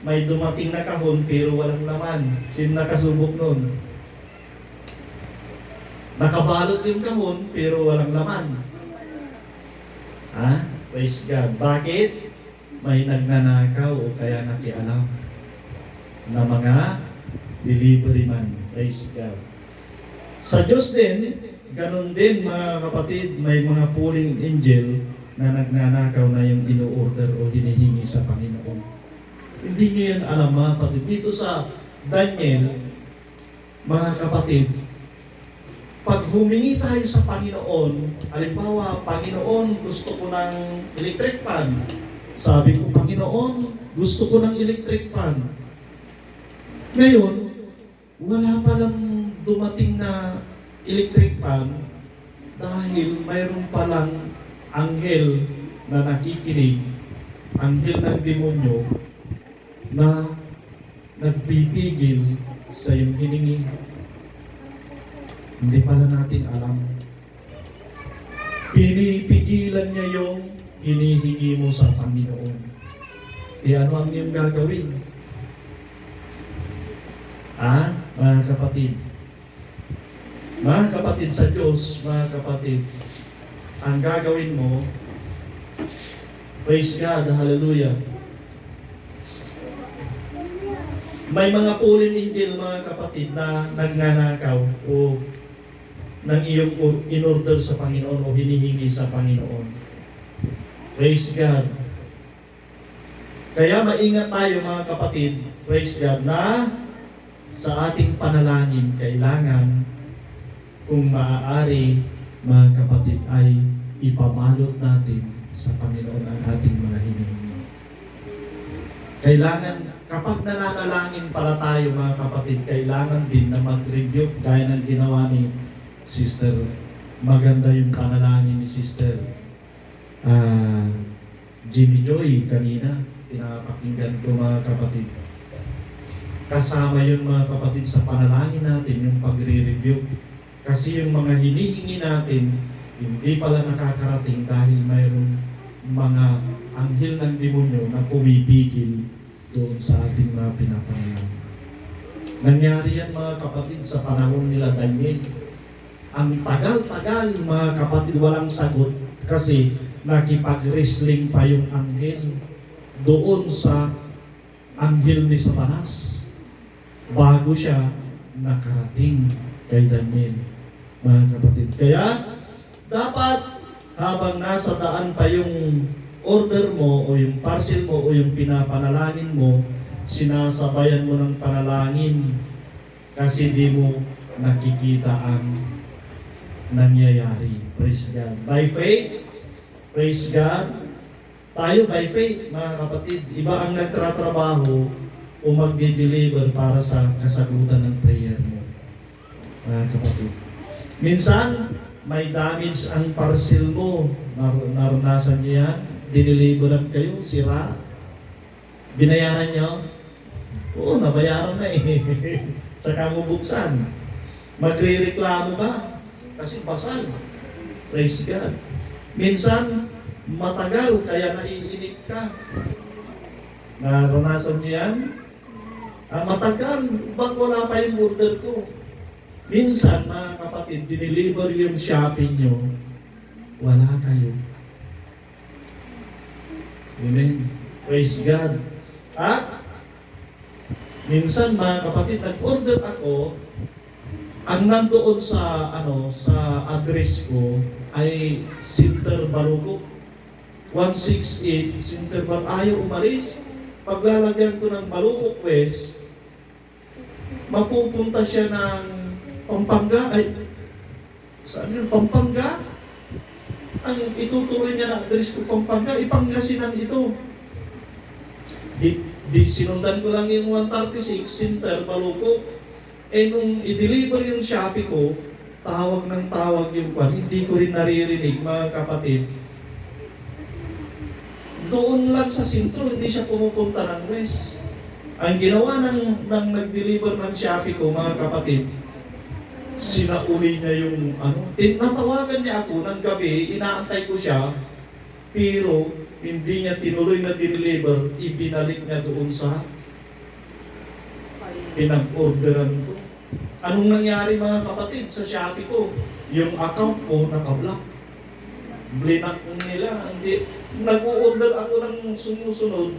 may dumating na kahon pero walang laman. Sino nakasubok nun? Nakabalot yung kahon pero walang laman. Ha? Praise God. Bakit? May nagnanakaw o kaya nakialam na mga delivery man. Praise God. Sa Diyos din, ganun din mga kapatid, may mga pulling angel na nagnanakaw na yung ino-order o hinihingi sa Panginoon. Hindi nyo yan alam mga kapatid. Dito sa Daniel, mga kapatid, pag humingi tayo sa Panginoon, halimbawa, Panginoon, gusto ko ng electric fan. Sabi ko, Panginoon, gusto ko ng electric fan. Ngayon, wala palang dumating na electric fan dahil mayroon palang anghel na nakikinig, anghel ng demonyo, na nagpipigil sa iyong hiningi. Hindi pala natin alam. Pinipigilan niya yung hinihingi mo sa Panginoon. Ano ang iyong gagawin? Mga kapatid? Mga kapatid sa Diyos, mga kapatid, ang gagawin mo, praise God, hallelujah. May mga pulling angel, mga kapatid, na nagnanakaw o ng iyong in-order sa Panginoon o hinihingi sa Panginoon. Praise God. Kaya maingat tayo mga kapatid, praise God, na sa ating panalangin kailangan kung maaari mga kapatid ay ipabalot natin sa Panginoon ang ating mga hinihingi. Kailangan, kapag nananalangin pala tayo mga kapatid, kailangan din na mag-review gaya ng ginawa ni Sister. Maganda yung panalangin ni Sister Jimmy Joy kanina. Pinapakinggan ko mga kapatid. Kasama yun mga kapatid sa panalangin natin, yung pagre-review. Kasi yung mga hinihingi natin, hindi pala nakakarating dahil mayroong mga anghel ng demonyo na pumipigil doon sa ating mga pinapanalangin. Nangyari yan mga kapatid sa panahon nila Daniel. Ang tagal-tagal mga kapatid walang sagot kasi nakipag-wrestling pa yung anghel doon sa anghel ni Satanas bago siya nakarating kay Daniel, mga kapatid. Kaya dapat habang nasa daan pa yung order mo o yung parcel mo o yung pinapanalangin mo, sinasabayan mo ng panalangin kasi di mo nakikita ang nangyayari. Praise God. By faith, praise God, tayo by faith, mga kapatid, iba ang nagtratrabaho o magdi-deliver para sa kasagutan ng prayer mo, mga kapatid. Minsan, may damage ang parcel mo. Naranasan niyo yan? Dineliveran kayo, sira. Binayaran niyo? Oo, nabayaran na eh. Saka mo buksan. Magre-reklamo ka kasi basag. Praise God. Minsan, matagal, kaya naiinip ka. Naranasan niyo yan? Matagal, bak wala pa yung order ko. Minsan, mga kapatid, dineliver yung shopping nyo, wala kayo. Amen. Praise God. At, minsan mga kapatid, nag-order ako, ang nandoon sa, sa address ko, ay Sinter Barugo. 168 Sinter Barugo. Ayaw umalis. Paglalagyan ko ng Barugo West, mapupunta siya ng Pampanga, saan yun? Pampanga? Ang itutuloy niya na address ko Pampanga, Ipangasinan ito. Sinundan ko lang yung 136, Sinter, Baluco. Nung i-deliver yung Shopee ko, tawag ng tawag yung kwan, hindi ko rin naririnig, mga kapatid. doon lang sa sentro, hindi siya pumupunta ng west. Ang ginawa ng nag-deliver ng Shopee ko, mga kapatid, sinauli niya yung tinatawagan niya ako ng gabi, inaantay ko siya, pero hindi niya tinuloy na deliver, ibinalik niya doon sa pinag-orderan ko. Anong nangyari mga kapatid sa Shopee ko? Yung account ko nakablock. Blinak nila. Hindi. Nag-order ako ng sumusunod.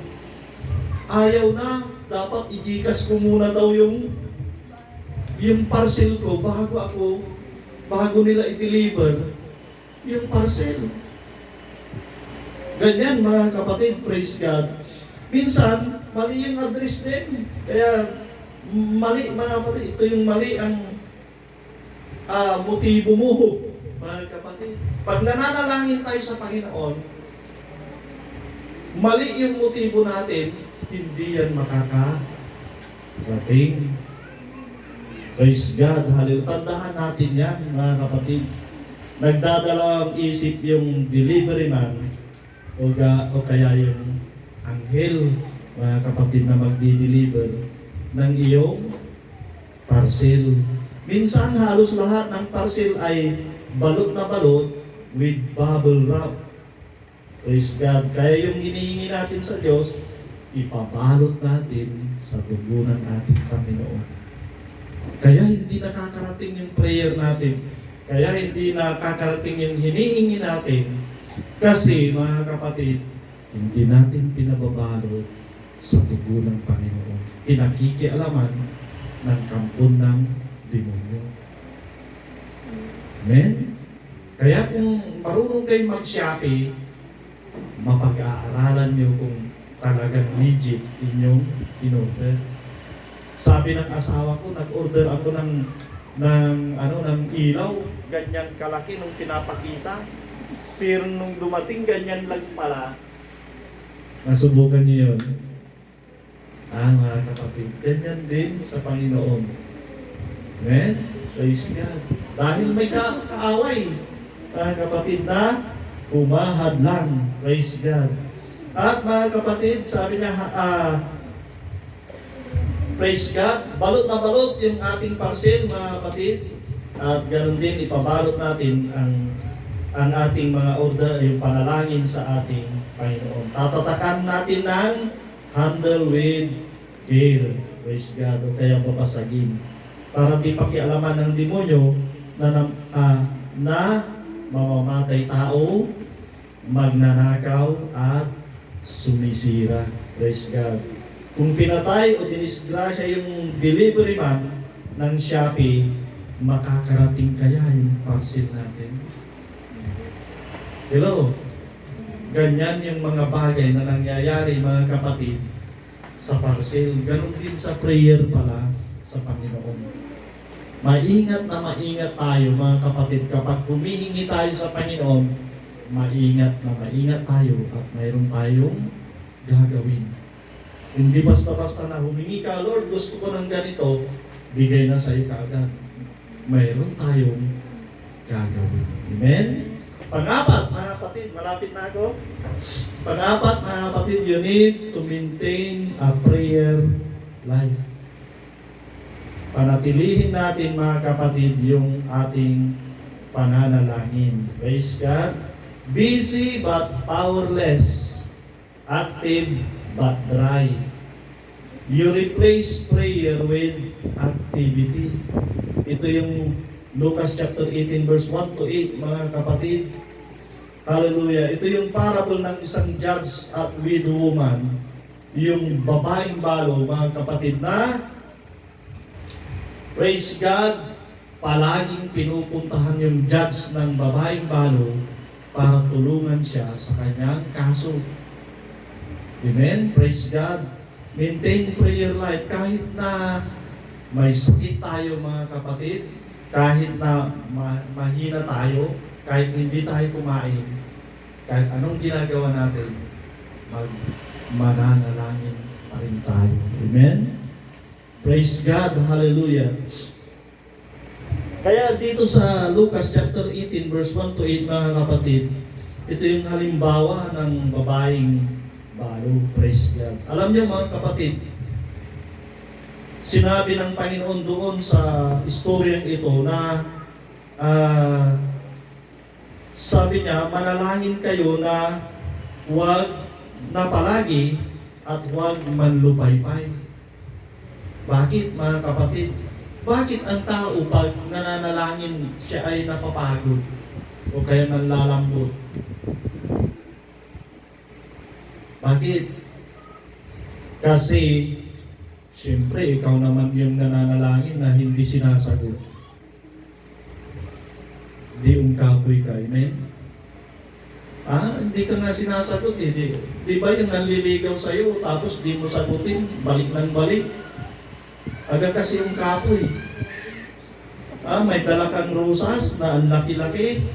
Ayaw na. Dapat i-Gcash ko muna daw yung parcel ko bago nila i-deliver yung parcel. Ganyan mga kapatid, praise God. Minsan, mali yung address din. Kaya, mali mga kapatid, ito yung mali ang motibo mo, mga kapatid. Pag nananalangin tayo sa Panginoon, mali yung motibo natin, hindi yan makakarating. Praise God, hallelujah. Tandaan natin yan, mga kapatid. Nagdadalawang isip yung delivery man o kaya yung anghel, mga kapatid, na magdi-deliver ng iyong parcel. Minsan halos lahat ng parcel ay balot na balot with bubble wrap. Praise God. Kaya yung hinihingi natin sa Diyos, ipabalot natin sa dugo ng ating Panginoon. Kaya hindi nakakarating yung prayer natin. Kaya hindi nakakarating yung hinihingi natin. Kasi mga kapatid, hindi natin pinababalot sa dugo ng Panginoon. Pinakikialaman ng kampon ng demonyo. Amen? Kaya kung marunong kayo mag-Shopee, mapag-aaralan nyo kung talagang legit inyong in-order. Sabi ng asawa ko, nag-order ako ng ilaw, ganyan kalaki nung pinapakita. Pero nung dumating, ganyan lang pala. Nasubukan niyo yun. Mga kapatid, ganyan din sa Panginoon. Amen? Praise God. Dahil may kaaway, mga kapatid, na umahad lang. Praise God. At mga kapatid, sabi niya, praise God, balot na balot yung ating parcel, mga kapatid. At ganoon din, ipabalot natin ang ating mga order, yung panalangin sa ating Panginoon. Tatatakan natin ng handle with care. Praise God. O kaya babasagin. Para di pakialaman ng demonyo na mamamatay tao, magnanakaw, at sumisira. Praise God. Kung pinatay o dinisgrasya yung delivery man ng Shopee, makakarating kaya yung parcel natin? Hello? Ganyan yung mga bagay na nangyayari, mga kapatid, sa parcel. Ganon din sa prayer pala sa Panginoon. Maingat na maingat tayo, mga kapatid, kapag humihingi tayo sa Panginoon, maingat na maingat tayo at mayroon tayong gagawin. Hindi basta-basta na humingi ka, Lord, gusto ko ng ganito, bigay na sa iyo kaagad. Mayroon tayong gagawin. Amen? Pang-apat, mga kapatid, malapit na ako. Pang-apat, mga kapatid, you need to maintain a prayer life. Panatilihin natin, mga kapatid, yung ating pananalangin. Praise God. Busy but powerless. Active but dry. You replace prayer with activity. Ito yung Lucas chapter 18 verse 1 to 8, mga kapatid. Hallelujah. Ito yung parable ng isang judge at widow woman. Yung babaeng balo, mga kapatid, na praise God, palaging pinupuntahan yung judge ng babaeng balo para tulungan siya sa kanyang kaso. Amen? Praise God. Maintain prayer life. Kahit na may sakit tayo, mga kapatid, kahit na mahina tayo, kahit hindi tayo kumain, kahit anong ginagawa natin, mananalangin pa rin tayo. Amen? Praise God. Hallelujah. Kaya dito sa Lucas chapter 18 verse 1 to 8, mga kapatid, ito yung halimbawa ng babaeng magbago. Praise God. Alam niyo mga kapatid, sinabi ng Panginoon doon sa istoryang ito na sabi niya, manalangin kayo na huwag na palagi at huwag manlupaypay. Bakit mga kapatid? Bakit ang tao pag nananalangin siya ay napapagod o kaya nanlalambot? Bakit? Kasi siyempre ikaw naman yung nananalangin na hindi sinasagot. Di ungkapoy ka, amen? Hindi ka nga sinasagot eh. Di ba yung nanliligaw sa'yo tapos di mo sagutin, balik ng balik? Aga kasi yung kapoy. May dala kang rosas na ang laki-laki,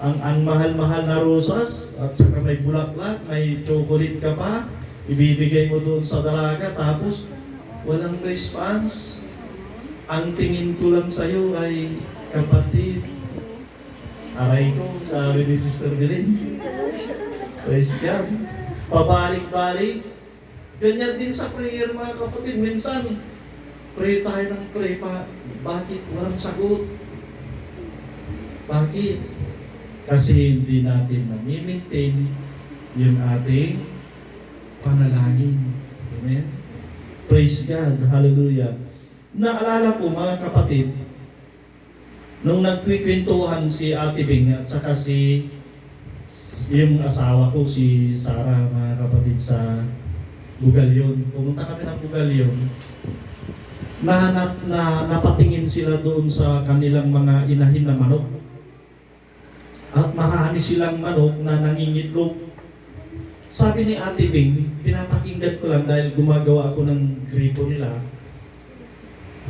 ang mahal-mahal na rosas, at saka may bulaklak, may chocolate ka pa, ibibigay mo doon sa dalaga, tapos walang response. Ang tingin ko lang sa'yo ay, kapatid, aray ko, sabi ni Sister Dylan. Praise God. Pabalik-balik. Ganyan din sa prayer mga kapatid. Minsan, pray tayo ng pray pa. Bakit walang sagot? Bakit? Kasi hindi natin nami-maintain yung ating panalangin. Amen? Praise God. Hallelujah. Naalala ko mga kapatid, nung nagkikwentuhan si Ate Bing at saka yung asawa ko, si Sarah, mga kapatid, sa Bugalyon. Pumunta kami ng Bugalyon. Napatingin sila doon sa kanilang mga inahin na manok. At marami silang manok na nangingitlog. Sabi ni Ate Bing, pinapakinggan ko lang dahil gumagawa ako ng gripo nila.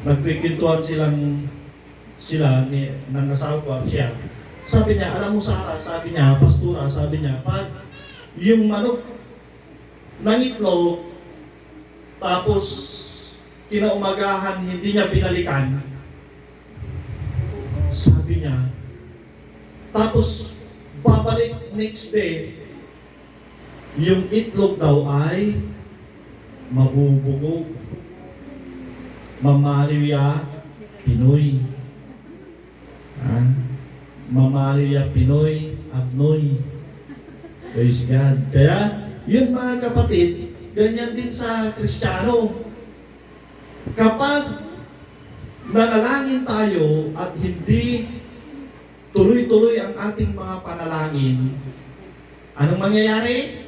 Nagkikwentuhan sila ng asawa siya. Sabi niya, alam mo Sarah, sabi niya, pastura, sabi niya, pag yung manok nangitlog, tapos kinaumagahan, hindi niya binalikan, sabi niya, tapos babalik next day, yung itlog daw ay mabubugog. Mamalia Pinoy. Mamalia Pinoy Abnoy. Praise God. Kaya, yun mga kapatid, ganyan din sa Kristiyano. Kapag nanalangin tayo at hindi tuloy-tuloy ang ating mga panalangin, anong mangyayari?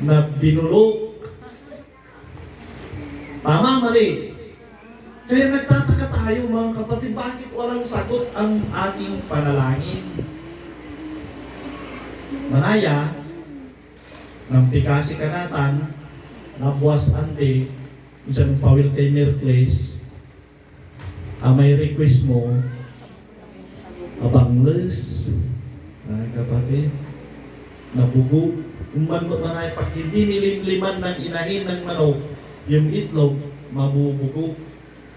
Na binulok. Tama, mali. Kaya nagtataka tayo mga kapatid, bakit walang sagot ang aking panalangin? Manaya, ng pikasi kanatan, nabuwas ante, isang pawil kay Merkles, may request mo, abangles, kapatid, nabugog, umanot manay, pag hindi nilimliman ng inahin ng manok, yung itlog, mabubugog.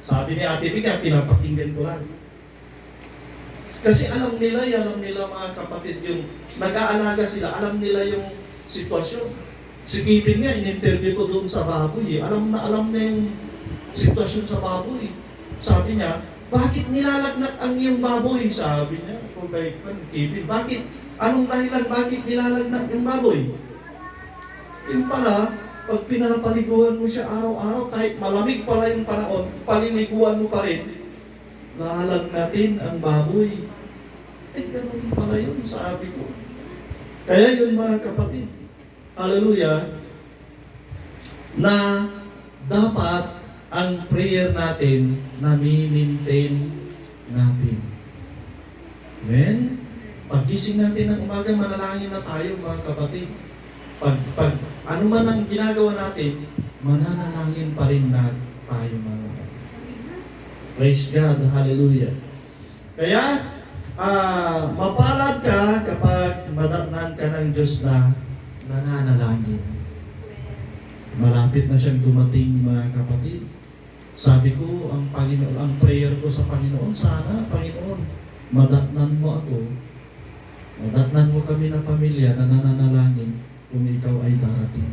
Sabi ni Ate Bika, pinapakinggan ko lang. Kasi alam nila mga kapatid, yung nag-aalaga sila, alam nila yung sitwasyon. Si Kevin nga, in-interview ko doon sa baboy. Alam na yung sitwasyon sa baboy. Sabi niya, bakit nilalagnat ang iyong baboy? Sabi niya, kung kay Kevin, bakit? Anong dahilan, bakit nilalagnat yung baboy? Yung pala, pag pinapaliguan mo siya araw-araw, kahit malamig pala yung panahon, paliliguan mo pa rin, lalagnatin ang baboy. Ganun pala yun, sabi ko. Kaya yun mga kapatid, hallelujah, na dapat ang prayer natin na mi-maintain natin. Amen? Paggising natin ng umaga, manalangin na tayo mga kapatid. Pag ano man ang ginagawa natin, mananalangin pa rin na tayo mga kapatid. Praise God, hallelujah. Kaya, mapalad ka kapag madatnan ka ng Diyos na nananalangin. Malapit na siyang dumating mga kapatid. Sabi ko, ang Panginoon, ang prayer ko sa Panginoon, sana, Panginoon, madatnan mo ako, madatnan mo kami na pamilya na nananalangin kung ikaw ay darating.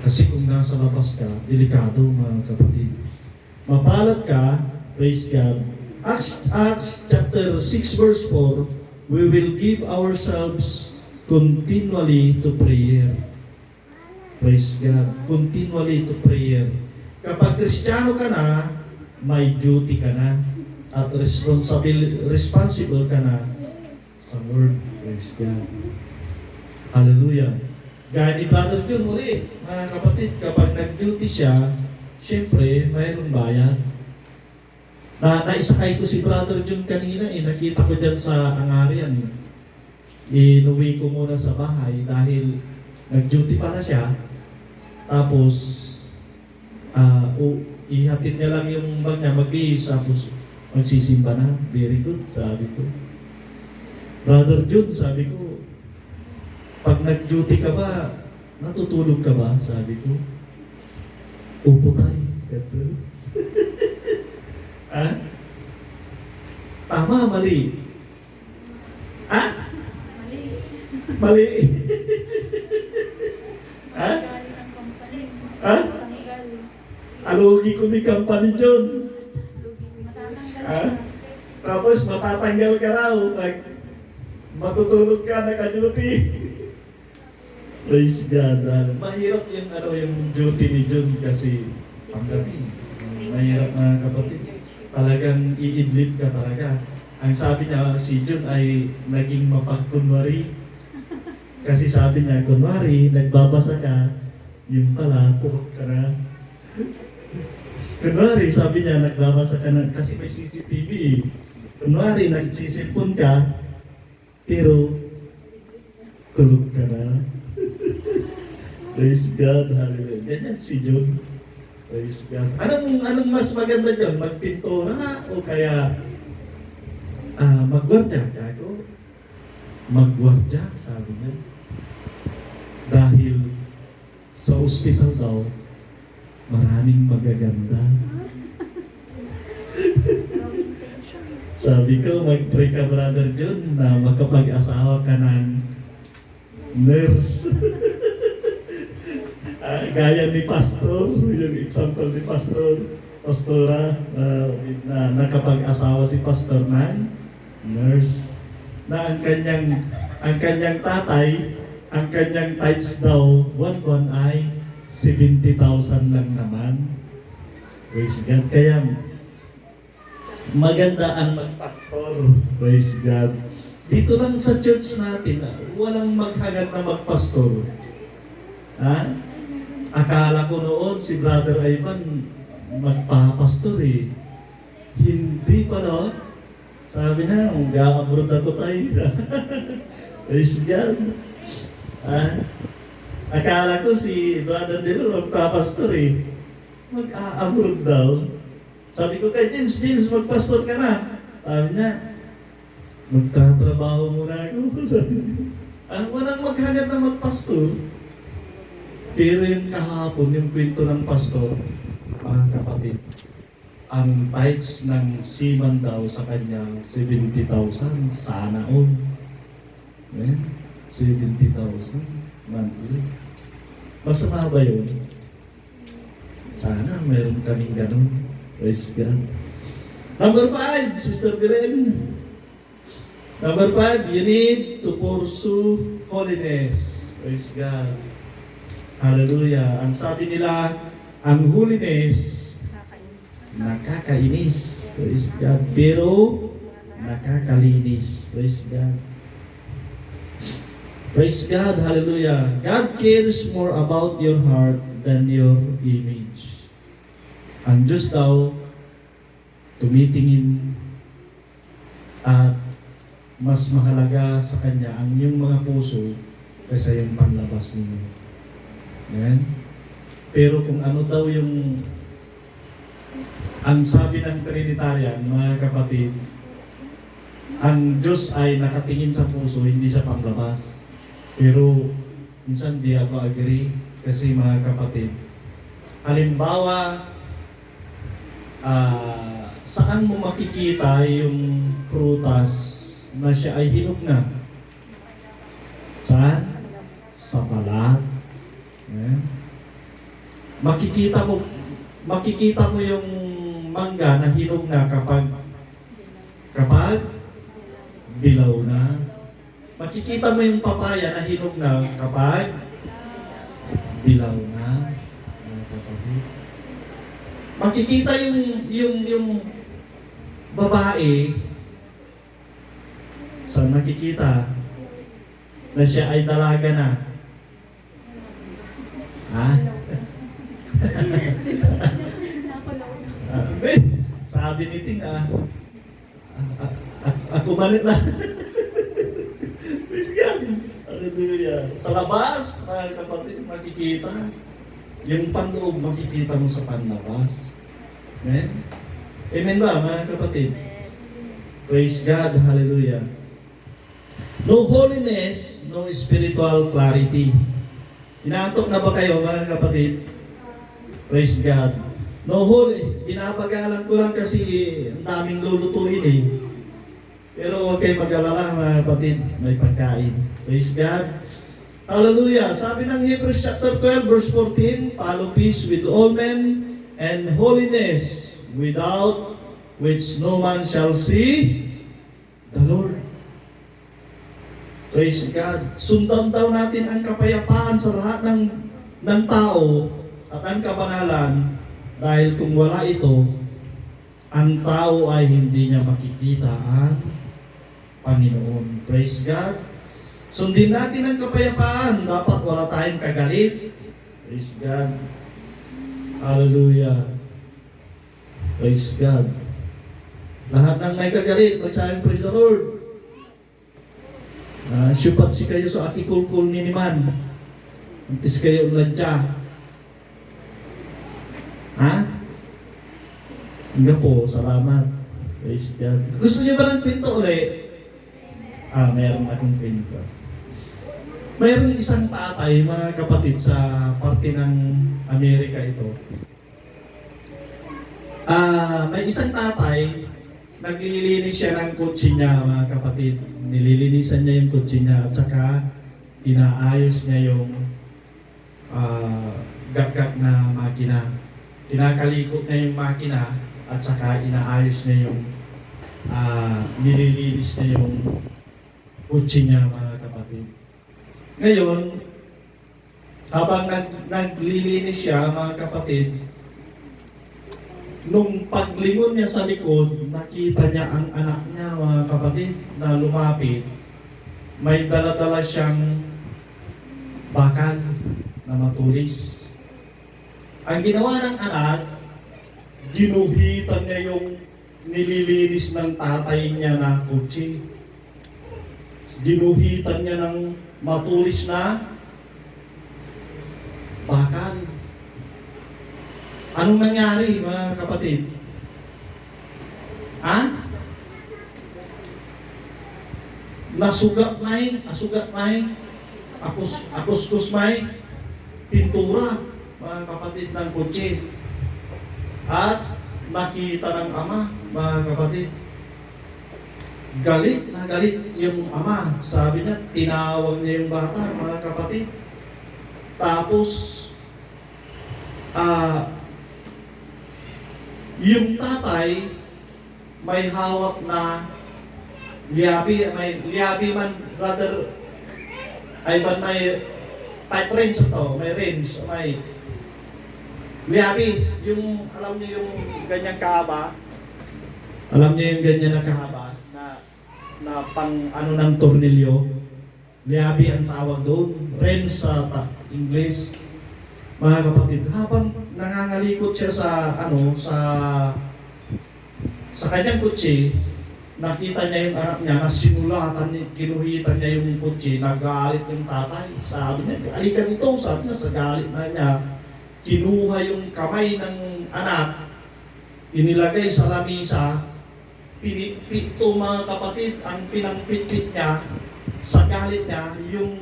Kasi kung nasa labas ka, delikado mga kapatid. Mapalad ka, praise God. Acts chapter 6 verse 4, we will give ourselves continually to prayer. Praise God. Continually to prayer. Kapag Kristiyano ka na, may duty ka na at responsible ka na sa Lord. Praise God. Hallelujah. Gaya ni Brother John muli, mga kapatid, kapag nag-duty siya, syempre, mayroong bayad. Naisakay ko si Brother John kanina, nakita ko dyan sa Angarian. Inuwi ko muna sa bahay dahil nag-duty pala siya. Tapos, ihatid niya lang yung bag niya, magbihis, tapos magsisimba na. Very good, sabi ko. Brother John, sabi ko, pag nag-duty ka ba, natutulog ka ba? Sabi ko. Upo tayo. Ha? Tama, mali. Ha? Mali. Ha? Galing ang company. Ha? Tanggal. Alugi ko ni company John. Matatanggal Ha? na. Tapos matatanggal ka raw. Matutulog ka, naka-duty. Praise God. Mahirap yung duty ni John kasi panggabi. Mahirap na kapatid. Talagang iidlip ka talaga. Ang sabi niya, si John ay naging mapagkunwari. Kasi sabi niya, kunwari, nagbabasa ka, yung pala, turok ka na. Kunwari, sabi niya, nagbabasa ka na, kasi may CCTV eh. Kunwari, nagsisilpon ka, pero tulog ka na. Praise God, hallelujah. Ganyan si John. Praise God. Anong mas maganda dyan? Magpintura o kaya magwardya? Gago? Magwardya, sabi niya. Dahil sa ospital daw, maraming magaganda. Sabi ko, mag-pray ka, Brother John, na makapag-asawa ka ng nurse. Gaya ni Pastor, yung example ni Pastora, na nakapag-asawa si Pastor ng nurse. Na ang kanyang tatay, ang kanyang tithes daw, buwan ay 70,000 lang naman. Praise God. Kaya, maganda ang magpastor. Praise God. Dito lang sa church natin, walang maghangad na magpastor. Ha? Akala ko noon si Brother Ivan magpapastor eh. Hindi pa no? Sabi niya, mag-a-abroad ako tayo. Praise God. Ha? Akala ko si Brother Dilo magpapastor eh. Mag-a-abroad daw. Sabi ko kay James, magpastor ka na. Sabi niya, magtatrabaho muna ako. Walang maghangad na magpastor. Pero yung kahapon, yung kwento ng pastor, mga kapatid, ang tithes ng seaman daw sa kanya, 70,000. Sana all. 70,000 monthly. Masama ba yun? Sana meron kaming ganun. Praise God. Number 5, Sister Belen. Number 5, you need to pursue holiness. Praise God. Hallelujah. Ang sabi nila, ang holiness, nakakainis. Praise God. Pero, nakakalinis. Praise God. Praise God. Hallelujah. God cares more about your heart than your image. Ang Diyos daw, tumitingin at mas mahalaga sa Kanya ang iyong mga puso kaysa yung panlabas ninyo. Amen? Pero kung ano daw yung ang sabi ng Trinitarian, mga kapatid, ang Diyos ay nakatingin sa puso, hindi sa panglabas. Pero minsan di ako agree kasi mga kapatid, halimbawa, saan mo makikita yung prutas na siya ay hinog na? Saan? sa balat. Ayan. Makikita mo yung mangga na hinog na kapag dilaw na. Makikita mo yung papaya na hinog na kapag dilaw na. Mga kapatid. Makikita yung babae sa nakikita na siya ay dalaga na. Ha? Sabi ni Ting, ako balik na. Praise God. Hallelujah. Sa labas, mga kapatid, makikita. Yung panloob, makikita mo sa panlabas. Amen? Amen ba, mga kapatid? Praise God. Hallelujah. No holiness, no spiritual clarity. Inaantok na ba kayo, mga kapatid? Praise God. No holy. Binabagalan ko lang kasi ang daming lulutuin eh. Pero huwag kayo mag-alala, mga kapatid. May pagkain. Praise God. Hallelujah. Sabi ng Hebrews chapter 12, verse 14, follow peace with all men and holiness, without which no man shall see the Lord. Praise God. Sundan daw natin ang kapayapaan sa lahat ng tao at ang kabanalan, dahil kung wala ito, ang tao ay hindi niya makikita ang Panginoon. Praise God. Sundin natin ang kapayapaan. Dapat wala tayong kagalit. Praise God. Hallelujah. Praise God. Lahat ng may kagalit, magsayang praise the Lord. Syupat si kayo sa akikulkul ni Niman. Antis kayo uladya. Ha? Hanggang po, salamat. Praise God. Gusto niyo ba ng pinto ulit? Meron akong pinto. Mayroon isang tatay, mga kapatid, sa parte ng Amerika ito. May isang tatay, naglilinis siya ng kotse niya, mga kapatid. Nililinisan niya yung kotse niya at saka inaayos niya yung gagak na makina. Kinakalikot niya yung makina at saka inaayos niya yung nililinis niya yung kotse niya, mga kapatid. Ngayon, habang naglilinis siya, mga kapatid, nung paglingon niya sa likod, nakita niya ang anak niya, mga kapatid, na lumapit. May dala-dala siyang bakal na matulis. Ang ginawa ng anak, ginuhitan niya yung nililinis ng tatay niya na kotse. Ginuhitan niya ng matulis na bakal. Anong nangyari, mga kapatid? Nasugat may, akuskus may, pintura, mga kapatid, ng kotse. At nakita ng ama, mga kapatid. Galit na galit yung ama. Sabi niya, tinawag niya yung bata, mga kapatid. Tapos, yung tatay, may hawak na liabi man, brother, ay ba may type range ito, may range, may liabi, yung, alam niyo yung ganyang kahaba, alam niyo yung ganyan na kahaba, na pang ano ng tornilyo, liabi ang tawag doon, range sa English. Mga kapatid, habang nangangalikot siya sa kanyang kotse, nakita niya yung anak niya na sinulatan, kinuhitan niya yung kotse, nagalit yung tatay. Sabi niya, alika dito, sabi niya, sa galit na niya, kinuha yung kamay ng anak, inilagay sa lamisa, pinitpit to, mga kapatid, ang pinangpitpit niya, sa galit niya, yung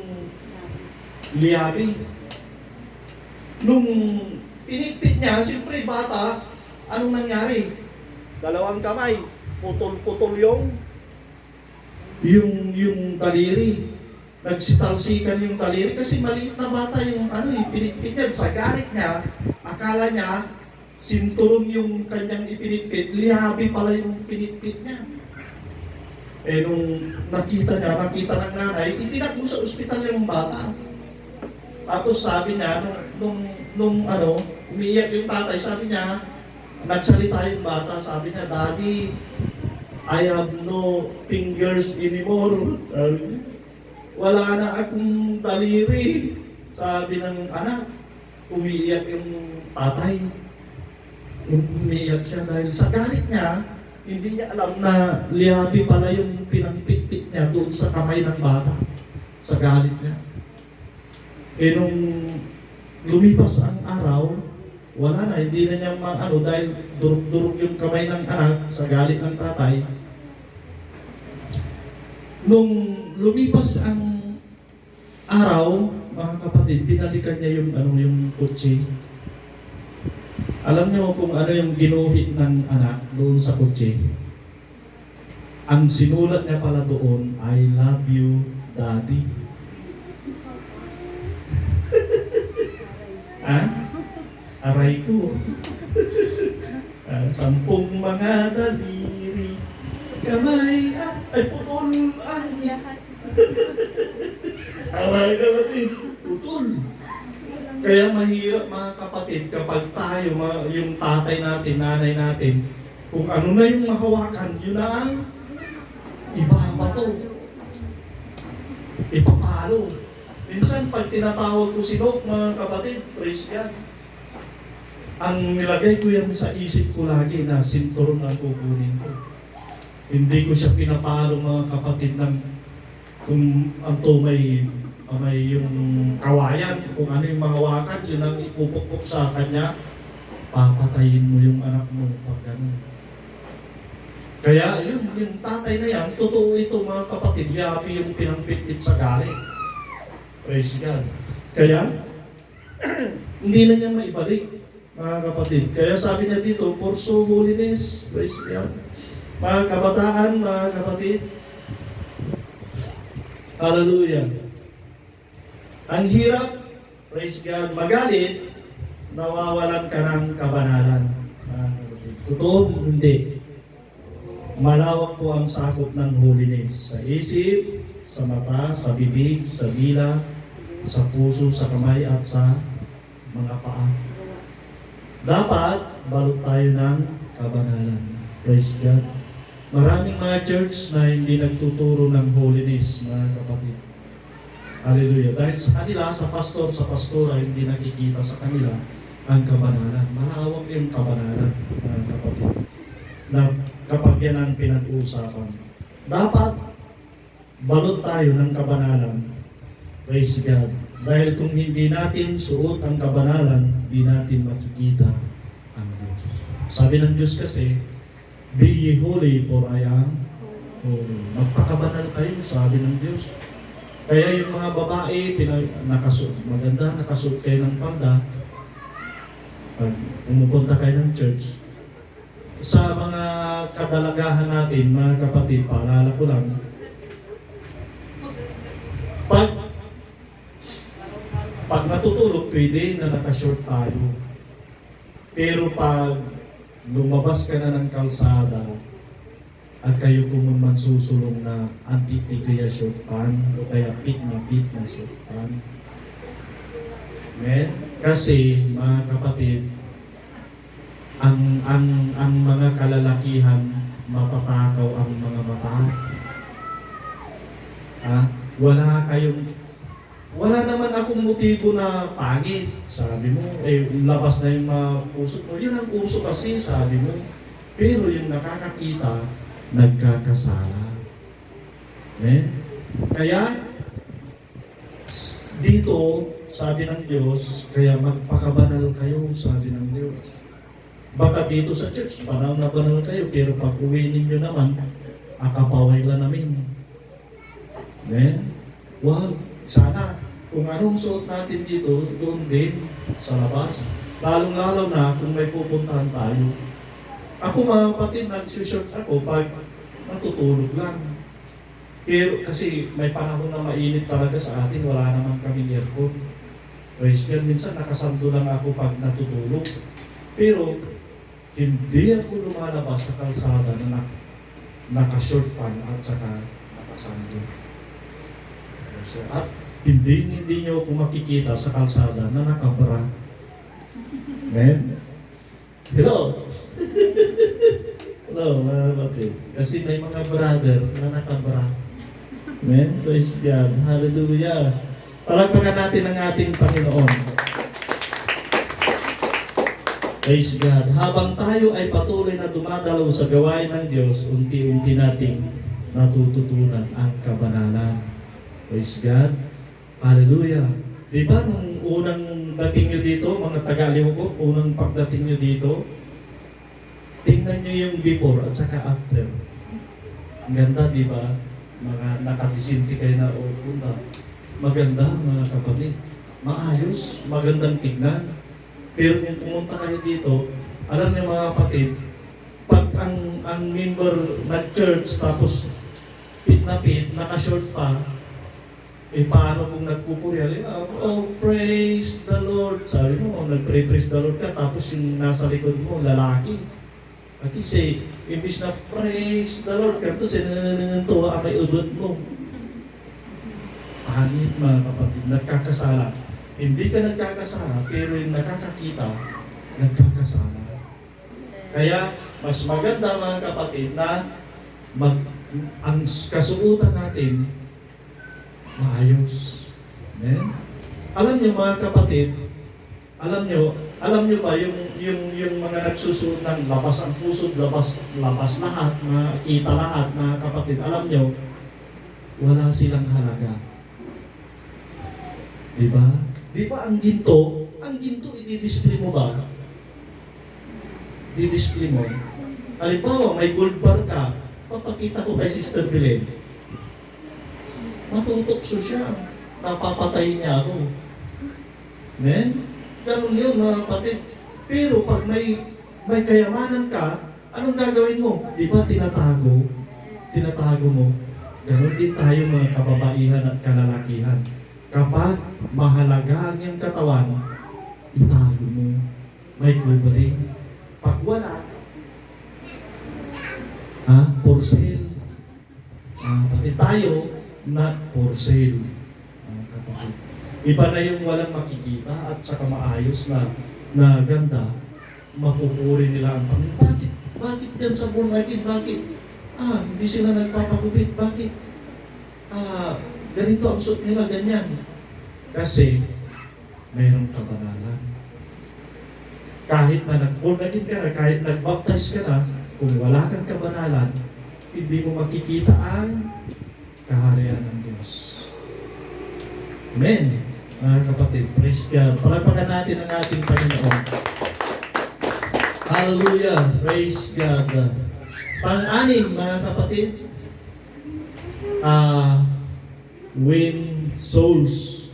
liabi. Nung pinitpit niya, siyempre bata, anong nangyari? Dalawang kamay, putol-putol yung daliri. nagsitalsikan yung daliri kasi maliit na bata yung pinitpit niya. Sa galit niya, akala niya, sinturon yung kanyang ipinitpit, lihabi pala yung pinitpit niya. Eh nung nakita ng nanay, itinakbo sa ospital yung bata. Tapos sabi niya, nung umiiyak yung tatay, sabi niya, nagsalita yung bata, sabi niya, "Daddy, I have no fingers anymore." Sabi niya, "Wala na akong daliri." Sabi ng anak, umiiyak yung tatay. Umiiyak siya dahil sa galit niya, hindi niya alam na lihabi pala yung pinangpitpit niya doon sa kamay ng bata. Sa galit niya. Eh nung lumipas ang araw, wala na, hindi na niya dahil durog-durog yung kamay ng anak sa galit ng tatay. Nung lumipas ang araw, mga kapatid, binalikan niya yung kotse. Alam niyo kung ano yung ginuhit ng anak doon sa kotse? Ang sinulat niya pala doon, "I love you, Daddy." Aray ko. 10 mga daliri, kamay ay putol ang aray kapatid, putol. Kaya mahirap mga kapatid kapag tayo, yung tatay natin, nanay natin, kung ano na yung mahawakan, yun na ang ibabato. Ipapalo. Minsan pag tinatawag ko si Doc, mga kapatid, praise God, ang nilagay ko yan sa isip ko lagi na sinturon ang kukunin ko. Hindi ko siya pinapalo mga kapatid ng kung anto may yung kawayan, kung ano yung mahawakan, yun ang ipupukpok sa kanya, papatayin mo yung anak mo pag gano'n. Kaya yung tatay na yan, totoo ito mga kapatid, yapi yung pinangpitit sa galit. Praise God. Kaya, hindi na niya maibalik, mga kapatid. Kaya sabi niya dito, "Pursue holiness." Praise God. Mga kabataan, mga kapatid, hallelujah. Ang hirap, praise God, magalit, nawawalan ka ng kabanalan. Totoo, hindi. Malawak po ang sakop ng holiness. Sa isip, sa mata, sa bibig, sa dila, sa puso, sa kamay, at sa mga paa. Dapat, balot tayo ng kabanalan. Praise God. Maraming mga church na hindi nagtuturo ng holiness, mga kapatid. Hallelujah. Dahil sa kanila, sa pastor, sa pastora, hindi nakikita sa kanila ang kabanalan. Malawak yung kabanalan, mga kapatid. Na kapag yan ang pinag-uusapan. Dapat, balot tayo ng kabanalan. Praise God. Dahil kung hindi natin suot ang kabanalan, hindi natin makikita ang Diyos. Sabi ng Diyos kasi, "Be ye holy for I am holy." Magpakabanal kayo, sabi ng Diyos. Kaya yung mga babae, maganda, nakasuot kayo ng panda, pag pumupunta kayo ng church, sa mga kadalagahan natin, mga kapatid, paalala ko lang, pag natutulog, pwede na nakashort tayo. Pero pag lumabas ka na ng kalsada, at kayo kumunman susulong na anti-tigaya short pan o kaya pit na short pan. Amen? Kasi, mga kapatid, ang mga kalalakihan, matatakaw ang mga mata. Wala naman akong motibo na pangit. Sabi mo, labas na yung mga puso mo. Yun ang puso kasi, sabi mo. Pero yung nakakakita, nagkakasala. Kaya, dito, sabi ng Diyos, kaya magpakabanal kayo, sabi ng Diyos. Baka dito sa church, banal na banal kayo, pero pag uwi ninyo naman, akapaway lang namin. Wag, sana, kung anong suot natin dito, doon din, sa labas. Lalong-lalo na kung may pupuntahan tayo. Ako mga kapatid, nag-short ako pag natutulog lang. Pero kasi may panahon na mainit talaga sa atin, wala naman kaming aircon. Praise God, minsan nakasando lang ako pag natutulog. Pero hindi ako lumalabas sa kalsada na naka-short pan at saka nakasando. So, at hindi nyo ako makikita sa kalsada na nakabra. Amen? Hello? Hello, mga kapatid. Kasi may mga brother na nakabra. Amen? Praise God. Hallelujah. Palagpagan natin ang ating Panginoon. Praise God. Habang tayo ay patuloy na dumadalaw sa gawain ng Diyos, unti-unti nating natututunan ang kabanalan. Praise God. Hallelujah. Di ba nung unang dating nyo dito, mga Tagaliw ko, unang pagdating nyo dito, tingnan nyo yung before at saka after. Ang ganda, di ba? Mga nakadisinti kayo na punta. Maganda, mga kapatid. Maayos, magandang tignan. Pero kung pumunta kayo dito, alam niyo mga kapatid, pag ang member nag-church tapos pit na pit, naka-short pa, paano kung nagpupuri? Oh, praise the Lord. Sabi mo, nag-praise the Lord ka, tapos yung nasa likod mo, lalaki. Kasi, imbis na praise the Lord ka, tapos tuwa may udot mo. Pangit mga kapatid, nagkakasala. Hindi ka nagkakasala, pero yung nakakakita, nagkakasala. Kaya, mas maganda mga kapatid na ang kasuotan natin, maayos. Amen? Alam niyo mga kapatid, alam niyo ba yung mga nagsusuot ng labas ang pusod, labas lahat, kita lahat, mga kapatid, alam niyo, wala silang halaga. Diba? Diba ang ginto i-display mo ba? I-display mo. Halimbawa, may gold bar ka, papakita ko kay Sister Belen. Matutokso siya. Napapatayin niya ako. Amen? Ganun yun mga kapatid. Pero pag may kayamanan ka, anong gagawin mo? Di ba tinatago? Tinatago mo. Ganun din tayo mga kababaihan at kalalakihan. Kapag mahalaga ang iyong katawan, itago mo. May covering. Pag wala, for sale. Pati tayo, not for sale. Kapatid. Iba na yung walang makikita at saka maayos na ganda, mapupuri nila ang Panginoon. Bakit yan sa buong market? Bakit? Hindi sila nagpapagupit. Bakit? Ganito ang suot nila, ganyan. Kasi, mayroong kabanalan. Kahit na nag-born again ka na, kahit nag-baptize ka na, kung wala kang kabanalan, hindi mo makikita ang kaharian ng Diyos. Amen. Mga kapatid, praise God. Palagpagan natin ang ating Panginoon. Hallelujah. Praise God. Pang-anim, mga kapatid, win souls.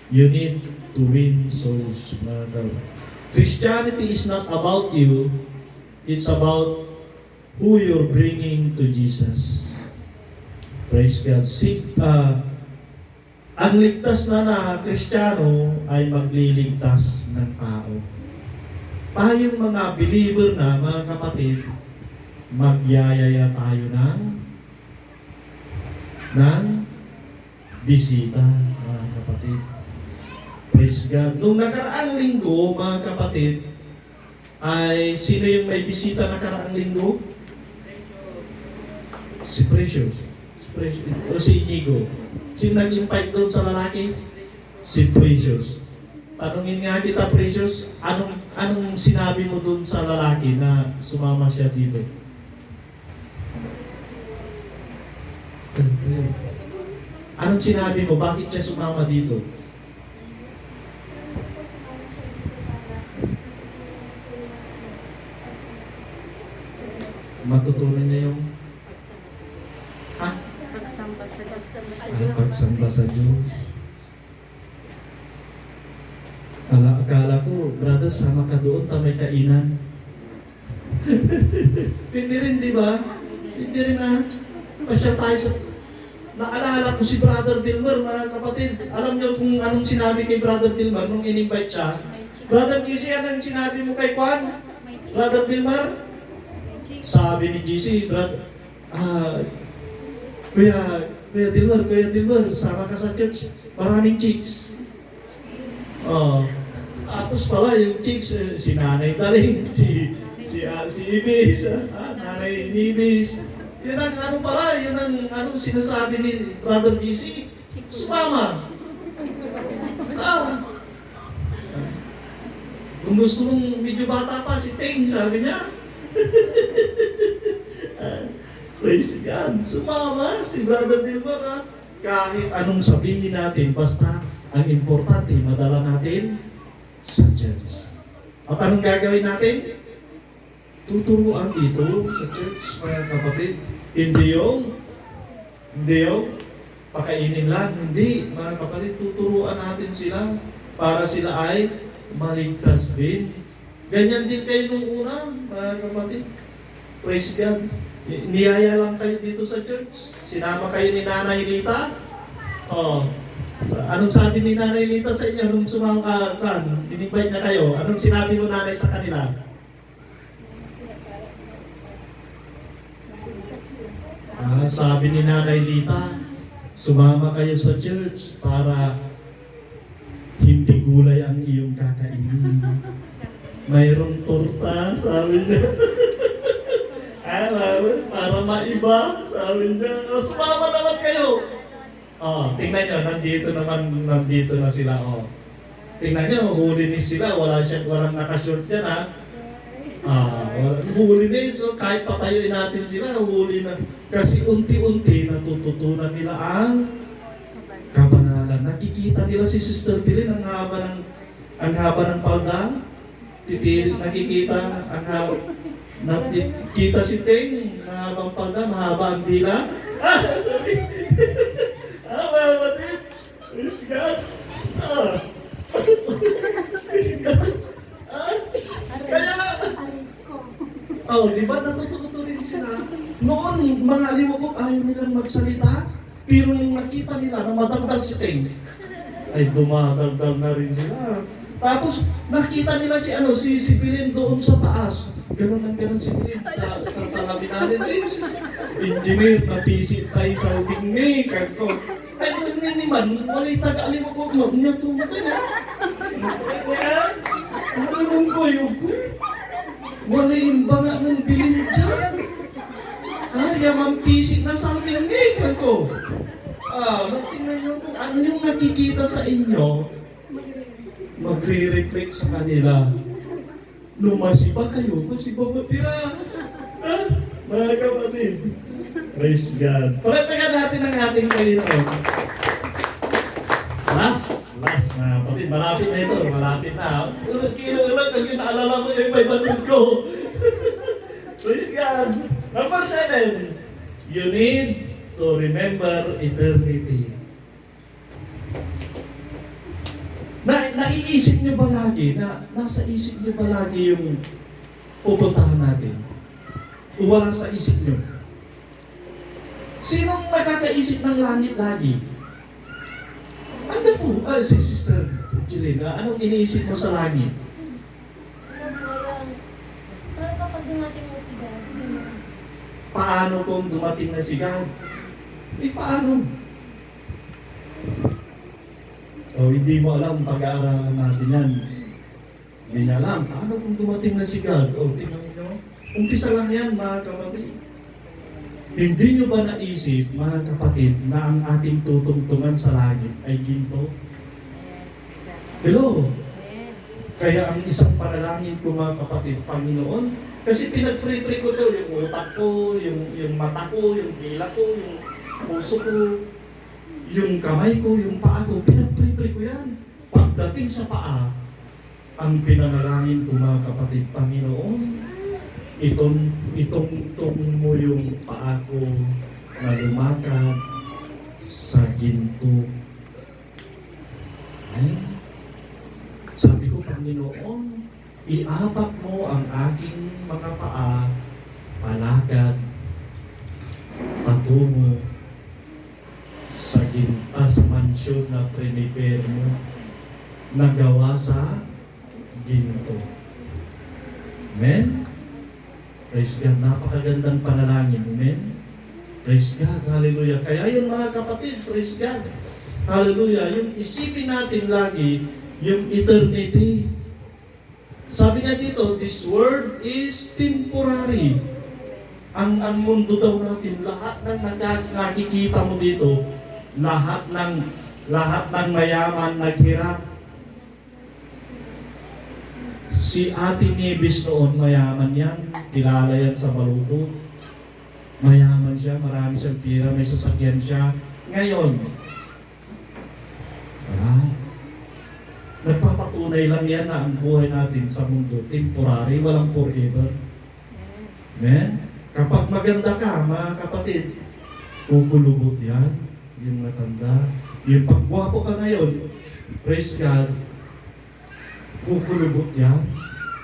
You need to win souls, mga kapatid. Christianity is not about you. It's about who you're bringing to Jesus. Praise God. Ang ligtas na Kristiyano ay magliligtas ng tao. Tayong mga believer na, mga kapatid, magyayaya tayo ng bisita, mga kapatid. Praise God. Nung nakaraang linggo, mga kapatid, ay sino yung may bisita nakaraang linggo? Si Precious. O si Higo. Sino nag-invite doon sa lalaki? Si Precious. Tanungin nga kita, Precious, anong sinabi mo doon sa lalaki na sumama siya dito? Anong sinabi mo? Bakit siya sumama dito? Matutunan niya yung Pagsamba sa Diyos. pagsamba sa Diyos. Akala ko, brother, sama ka doon, may kainan. Pwede rin, di ba? Pwede rin pasyal tayo sa... naalala ko si Brother Dilmer, mga kapatid. Alam niyo kung anong sinabi kay Brother Dilmer nung in-invite siya? Brother GC, anong sinabi mo kay Juan? Brother Dilmer? Sabi ni GC, Kuya Dilmer, sama ka sa church, maraming chicks. Tapos pala yung chicks, si Nanay Daling, si Ibis, Nanay Ibis. Yun ang sinasabi ni Brother GC, sumama. Kung gusto mong medyo bata pa, si Ting, sabi niya. Praise God. Sumama si Brother Dilmer. Kahit anong sabihin natin, basta ang importante, madala natin sa church. At anong gagawin natin? Tuturuan dito sa church, mga kapatid. Hindi yung pakainin lang. Hindi, mga kapatid, tuturuan natin sila para sila ay maligtas din. Ganyan din kayo nung una, mga kapatid. Praise God. Niyaya lang kayo dito sa church. Sinama kayo ni Nanay Lita. Anong sabi ni Nanay Lita sa inyo nung sumangkakan? In-invite na kayo. Anong sinabi mo, Nanay, sa kanila? Sabi ni Nanay Lita, sumama kayo sa church para hindi gulay ang iyong kakainin. Mayroong torta, sabi niya. Para maiba, sabi niya. Sumama naman kayo. Tingnan nyo, nandito na sila. Tingnan nyo, holiness sila. Walang nakashort yan, ha? Holiness, kahit patayuin natin sila, huli na. Kasi unti-unti natututunan nila ang kabanalan. Nakikita nila si Sister Pilin ang haba ng palda. Nakikita nakikita si Ting, mahabang palda, mahaba ang dila. Sabi. Mga kapatid. Praise God. Praise God. Kaya, di ba natututo rin sila? Noon, mga liwagok ayaw nilang magsalita, pero nung nakita nila na madagdag si Ting, ay dumadagdag na rin sila. Tapos nakita nila si Pilin doon sa taas. Ganon si Pilin sa labi natin. Engineer na pisit tayo sa tingnig. Ay, nagminiman, wala'y taga-alimagog mo. Niya tumatay na. Ang ko yung wala'y imbanga ng Pilin dyan. Yaman pisit na sa tingnig ako. Tingnan nyo kung ano yung nakikita sa inyo, magre-reflect sa kanila. Lumasiba kayo, masiba matira. Mga kapatid. Praise God. Palagtagan natin ang ating Panginoon. Last mga kapatid. Malapit na ito, malapit na. Ulog, ang inaalala ko yung may bandod ko. Praise God. Number 7. You need to remember eternity. Naiisip niyo ba lagi, nasa isip niyo ba lagi yung pupuntahan natin? O wala sa isip niyo? Sinong nakakaisip ng langit lagi? Ano po? Si Sister Jelena, anong iniisip mo sa langit? Pero kapag dumating na si God, Paano kung dumating na si God? Paano? Hindi mo alam, pag-aaralan natin yan. Hindi niya alam, paano kung dumating na si God? Tingnan nyo. Umpisa lang yan, mga kapatid. Hindi nyo ba naisip, mga kapatid, na ang ating tutungtungan sa langit ay ginto? Hello? Kaya ang isang panalangin ko, mga kapatid, Panginoon, kasi pinag-pray-pray ko to, yung utak ko, yung mata ko, yung dila ko, yung puso ko, yung kamay ko, yung paa ko, pinag-pray-pray ko yan. Pagdating sa paa, ang pinanalangin ko, mga kapatid, Panginoon, itong mo yung paa ko na lumakad sa ginto. Sabi ko, Panginoon, iapak mo ang aking mga paa, palakad, patungo sa mansyon na prepare mo, na gawa sa ginto. Amen? Praise God. Napakagandang panalangin. Amen? Praise God. Hallelujah. Kaya yun mga kapatid, praise God. Hallelujah. Yung isipin natin lagi, yung eternity. Sabi nga dito, this world is temporary. Ang mundo daw natin, lahat ng nakikita mo dito, lahat ng mayaman naghirap. Si Ate Nieves noon, mayaman yan. Kilala yan sa Baluto. Mayaman siya, marami siyang pira, may sasakyan siya. Ngayon, nagpapatunay lang yan na ang buhay natin sa mundo, temporary, walang forever. Amen? Kapag maganda ka, mga kapatid, kukulubot yan, yung matanda. Yung pagwapo ka ngayon, praise God, kukulubot yan,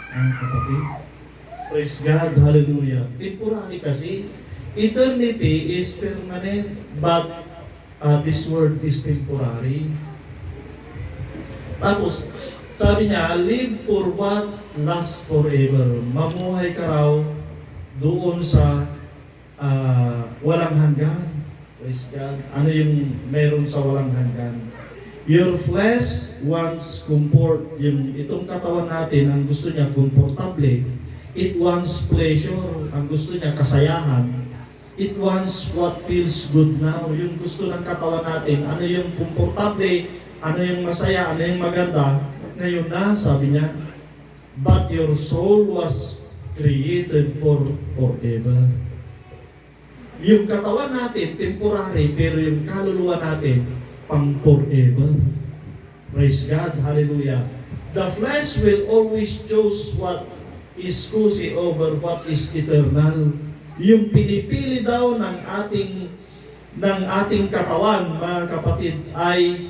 mga kapatid. Praise God, hallelujah. Temporary kasi, eternity is permanent, but this world is temporary. Tapos, sabi niya, live for what lasts forever. Mamuhay ka raw doon sa walang hanggan. Praise God. Ano yung meron sa walang hanggan? Your flesh wants comfort. Itong katawan natin, ang gusto niya, komportable. It wants pleasure. Ang gusto niya, kasayahan. It wants what feels good now. Yung gusto ng katawan natin, ano yung komportable, ano yung masaya, ano yung maganda. Ngayon na, sabi niya, but your soul was created for forever. Yung katawan natin, temporary, pero yung kaluluwa natin, pang forever. Praise God, hallelujah. The flesh will always choose what is cozy over what is eternal. Yung pinipili daw ng ating katawan, mga kapatid, ay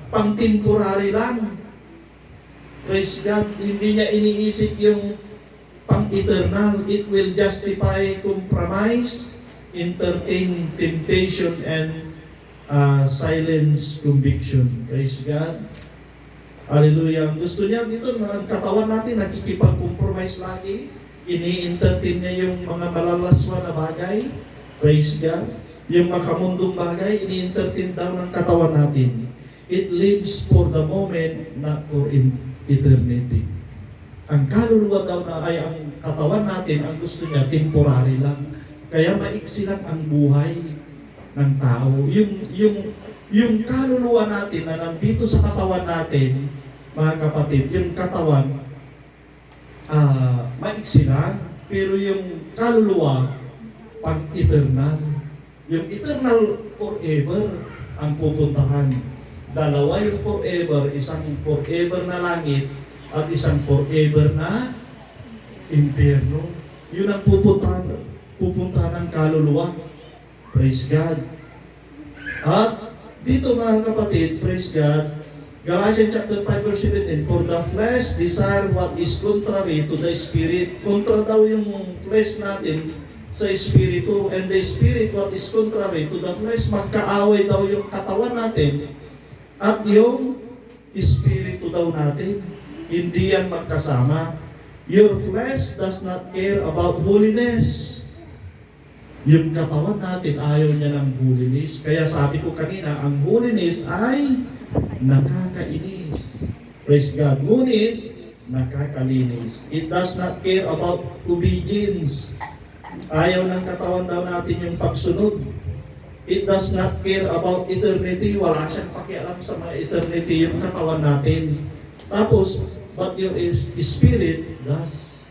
pang-temporary lang. Praise God, hindi niya iniisip yung pang-eternal. It will justify compromise, entertain temptation, and silence conviction. Praise God. Hallelujah. Gusto niya dito, ang katawan natin, nakikipag-compromise lagi. Ini-entertain niya yung mga malalaswa na bagay. Praise God. Yung makamundong bagay, ini-entertain daw ng katawan natin. It lives for the moment, not for eternity. Ang kaluluwa daw na ay ang katawan natin, ang gusto niya, temporary lang. Kaya maiksi lang ang buhay ng tao. Yung kaluluwa natin na nandito sa katawan natin, mga kapatid, yung katawan, maiksi lang. Pero yung kaluluwa, pag-eternal. Yung eternal forever ang pupuntahan. Dalawa yung forever, isang forever na langit at isang forever na impyerno. Yun ang pupuntahan ng kaluluwa. Praise God. At dito mga kapatid, praise God, Galatians chapter 5 verse 17, for the flesh desire what is contrary to the spirit. Kontra daw yung flesh natin sa espiritu, and the spirit what is contrary to the flesh. Magkaaway daw yung katawan natin at yung espiritu daw natin. Hindi yan magkasama. Your flesh does not care about holiness. Yung katawan natin ayaw niya ng holiness. Kaya sabi ko kanina, ang holiness ay nakakainis. Praise God. Ngunit nakakalinis. It does not care about obedience. Ayaw ng katawan daw natin yung pagsunod. It does not care about eternity. Wala siyang pakialam sa mga eternity yung katawan natin. Tapos, but your spirit does.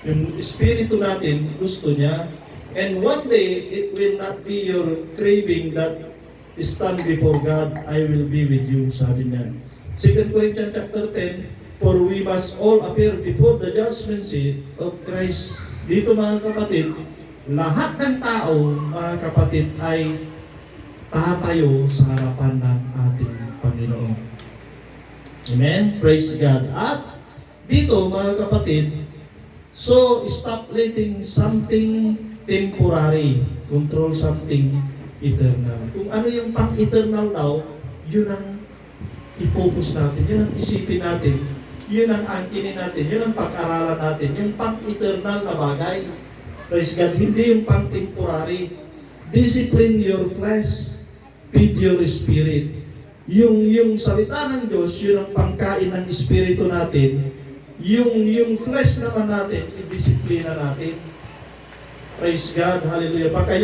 Yung espiritu natin, gusto niya. And one day, it will not be your craving that stand before God, I will be with you, sabi niya. 2 Corinthians chapter 10, for we must all appear before the judgment seat of Christ. Dito mga kapatid, lahat ng tao, mga kapatid, ay tatayo sa harapan ng ating Panginoon. Amen? Praise God. At dito mga kapatid, so stop letting something temporary control something eternal. Kung ano yung pang-eternal daw, yun ang i-focus natin, yun ang isipin natin, yun ang angkinin natin, yun ang pag-aralan natin, yung pang-eternal na bagay. Praise God, hindi yung pang-temporary. Discipline your flesh, feed your spirit. Yung salita ng Diyos, yun ang pangkain ng espiritu natin. Yung flesh naman natin, i-disiplina natin. Praise God, hallelujah. Baka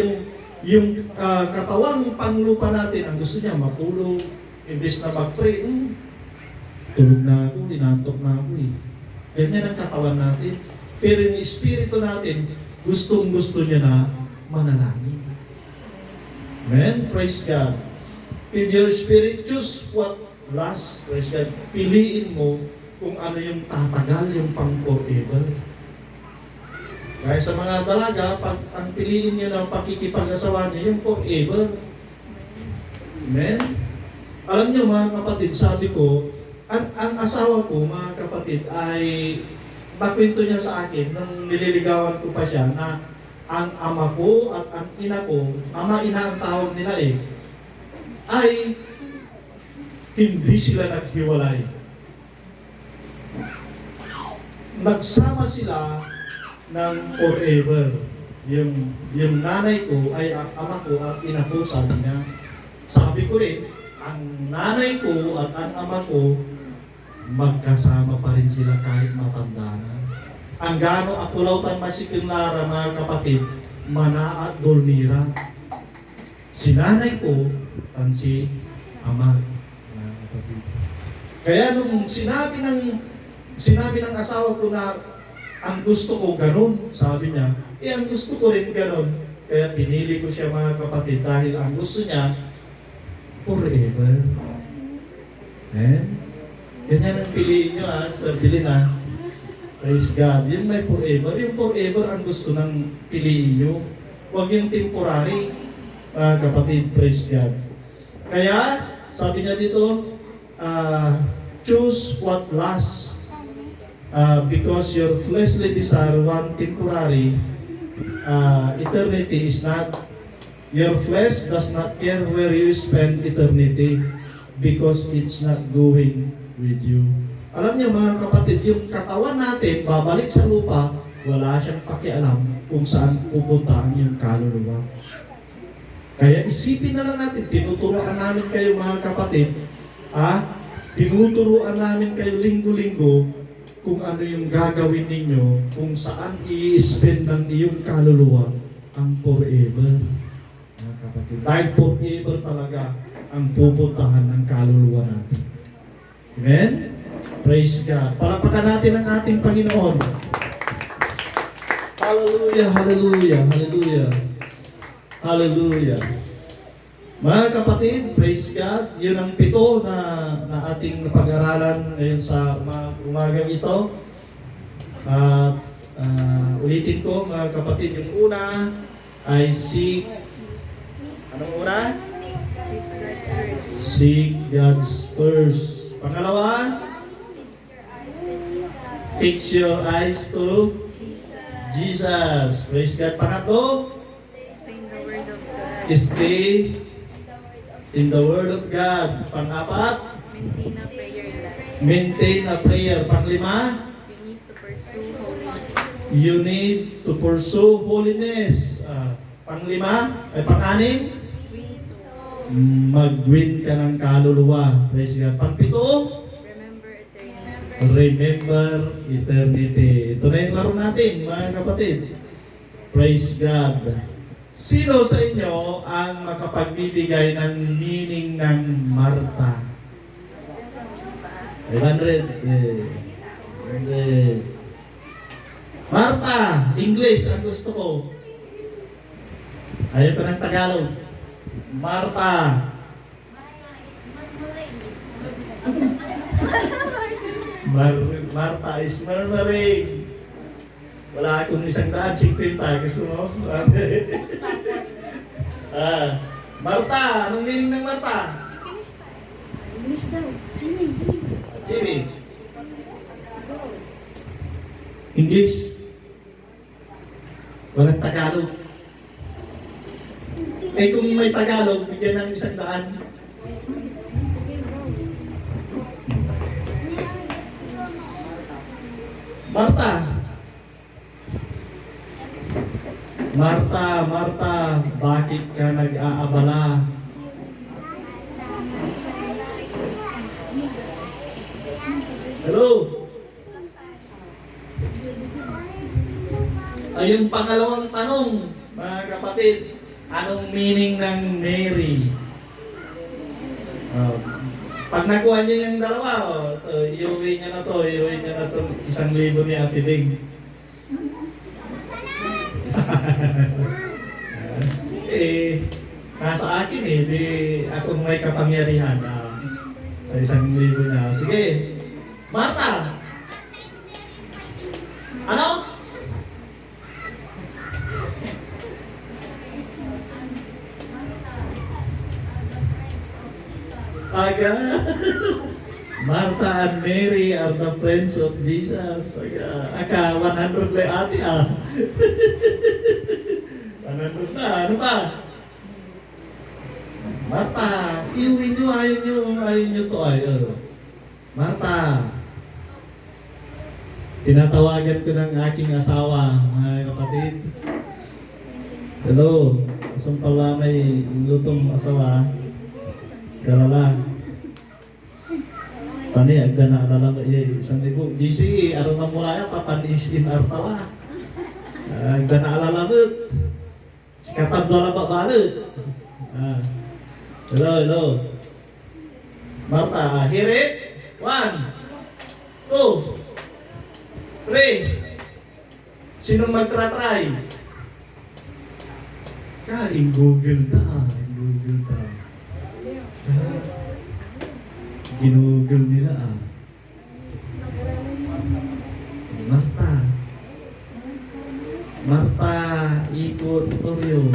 yung katawang panglupa natin, ang gusto niya matulog, imbes na mag-pray, tulog na ako, inantok na ako eh. Ganyan ang katawan natin. Pero yung espiritu natin, gustong-gusto niya na manalangin. Amen? Praise God. With your spirit, choose what lasts. Praise God. Piliin mo kung ano yung tatagal, yung pang forever. Kaya sa mga dalaga, pag ang piliin nyo ng pakikipag-asawa nyo, yung forever. Amen? Alam nyo mga kapatid, sabi ko, ang asawa ko, mga kapatid, ay nakwento niya sa akin nung nililigawan ko pa siya na ang ama ko at ang ina ko, ama-ina ang tawag nila eh, ay hindi sila naghiwalay. Nagsama sila ng forever. Yung nanay ko ay ang ama ko at ina ko, sabi niya. Sabi ko rin, ang nanay ko at ang ama ko, magkasama pa rin sila kahit matanda na. Ang gano akulautan masikil na mga kapatid, mana at dolnira. Si nanay ko, ang si ama. Mga kapatid. Kaya nung sinabi ng asawa ko na ang gusto ko ganun, sabi niya, ang gusto ko rin ganun. Kaya pinili ko siya mga kapatid dahil ang gusto niya, forever. Ganyan ang piliin nyo Sir Bilin Praise God. Yun may forever. Yung forever ang gusto ng piliin nyo. Huwag yung temporary. Kapatid, praise God. Kaya, sabi niya dito, choose what lasts. Because your fleshly desire want temporary, eternity is not. Your flesh does not care where you spend eternity because it's not going with you. Alam niyo mga kapatid, yung katawan natin, babalik sa lupa, wala siyang pakialam kung saan pupunta ang iyong kaluluwa. Kaya isipin na lang natin, tinuturuan namin kayo mga kapatid, tinuturuan namin kayo linggo-linggo kung ano yung gagawin ninyo, kung saan i-spend ng iyong kaluluwa ang forever. Mga kapatid, dahil forever talaga ang pupuntahan ng kaluluwa natin. Amen? Praise God. Palakpakan natin ang ating Panginoon. Hallelujah, hallelujah, hallelujah. Hallelujah. Mga kapatid, praise God. Yun ang 7 na ating pag-aralan ngayon sa umagang ito. Ulitin ko mga kapatid, yung una ay seek. Anong una? Seek God's first. Pangalawa, fix your eyes to Jesus. Praise God. Pangatlo, stay in the Word of God. Pang-apat, maintain a prayer. Pang-lima, you need to pursue holiness. Pang-anim, mag-win ka ng kaluluwa. Praise God. Pang-pito, remember eternity. Ito na yung laro natin, mga kapatid. Praise God. Sino sa inyo ang makapagbibigay ng meaning ng Marta? 500. Marta, English ang gusto ko. Ayaw ko ng Tagalog. Marta. Marta is murmuring. Wala akong 150. Gusto mo? Marta, anong meaning ng Marta? Jimmy. English. Walang Tagalog. Eh kung may Tagalog, bigyan ng 100. Marta. Marta, Marta, bakit ka nag-aabala? Hello? Ayun pangalawang tanong, mga kapatid. Anong meaning ng Mary? Pag nakuha niyo yung dalawa, iuwi niya na to, 1,000 ni Ate Bing. Nasa akin di ako may kapangyarihan sa 1,000 niya. Sige, Marta! Ano? Aga. Martha and Mary are the friends of Jesus. Aka, 100 le ate 100 na, ano ba? Martha, iuwi nyo, ayaw nyo to Martha, tinatawagan ko ng aking asawa, mga kapatid. Hello, asang pala may lutong asawa. Karala. Tani, agda na alala mo, 1,000. GC, araw na mula yan, tapan is in artala. Agda na alala mo. Sikatag dola ba balut? Hello. Marta, hear it? 1, 2, 3. Sinong magtra-try? Google ta. Ginugol nila Marta ikot Toryo.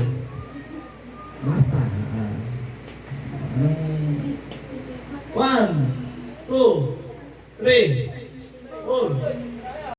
Marta 1, 2, 3, 4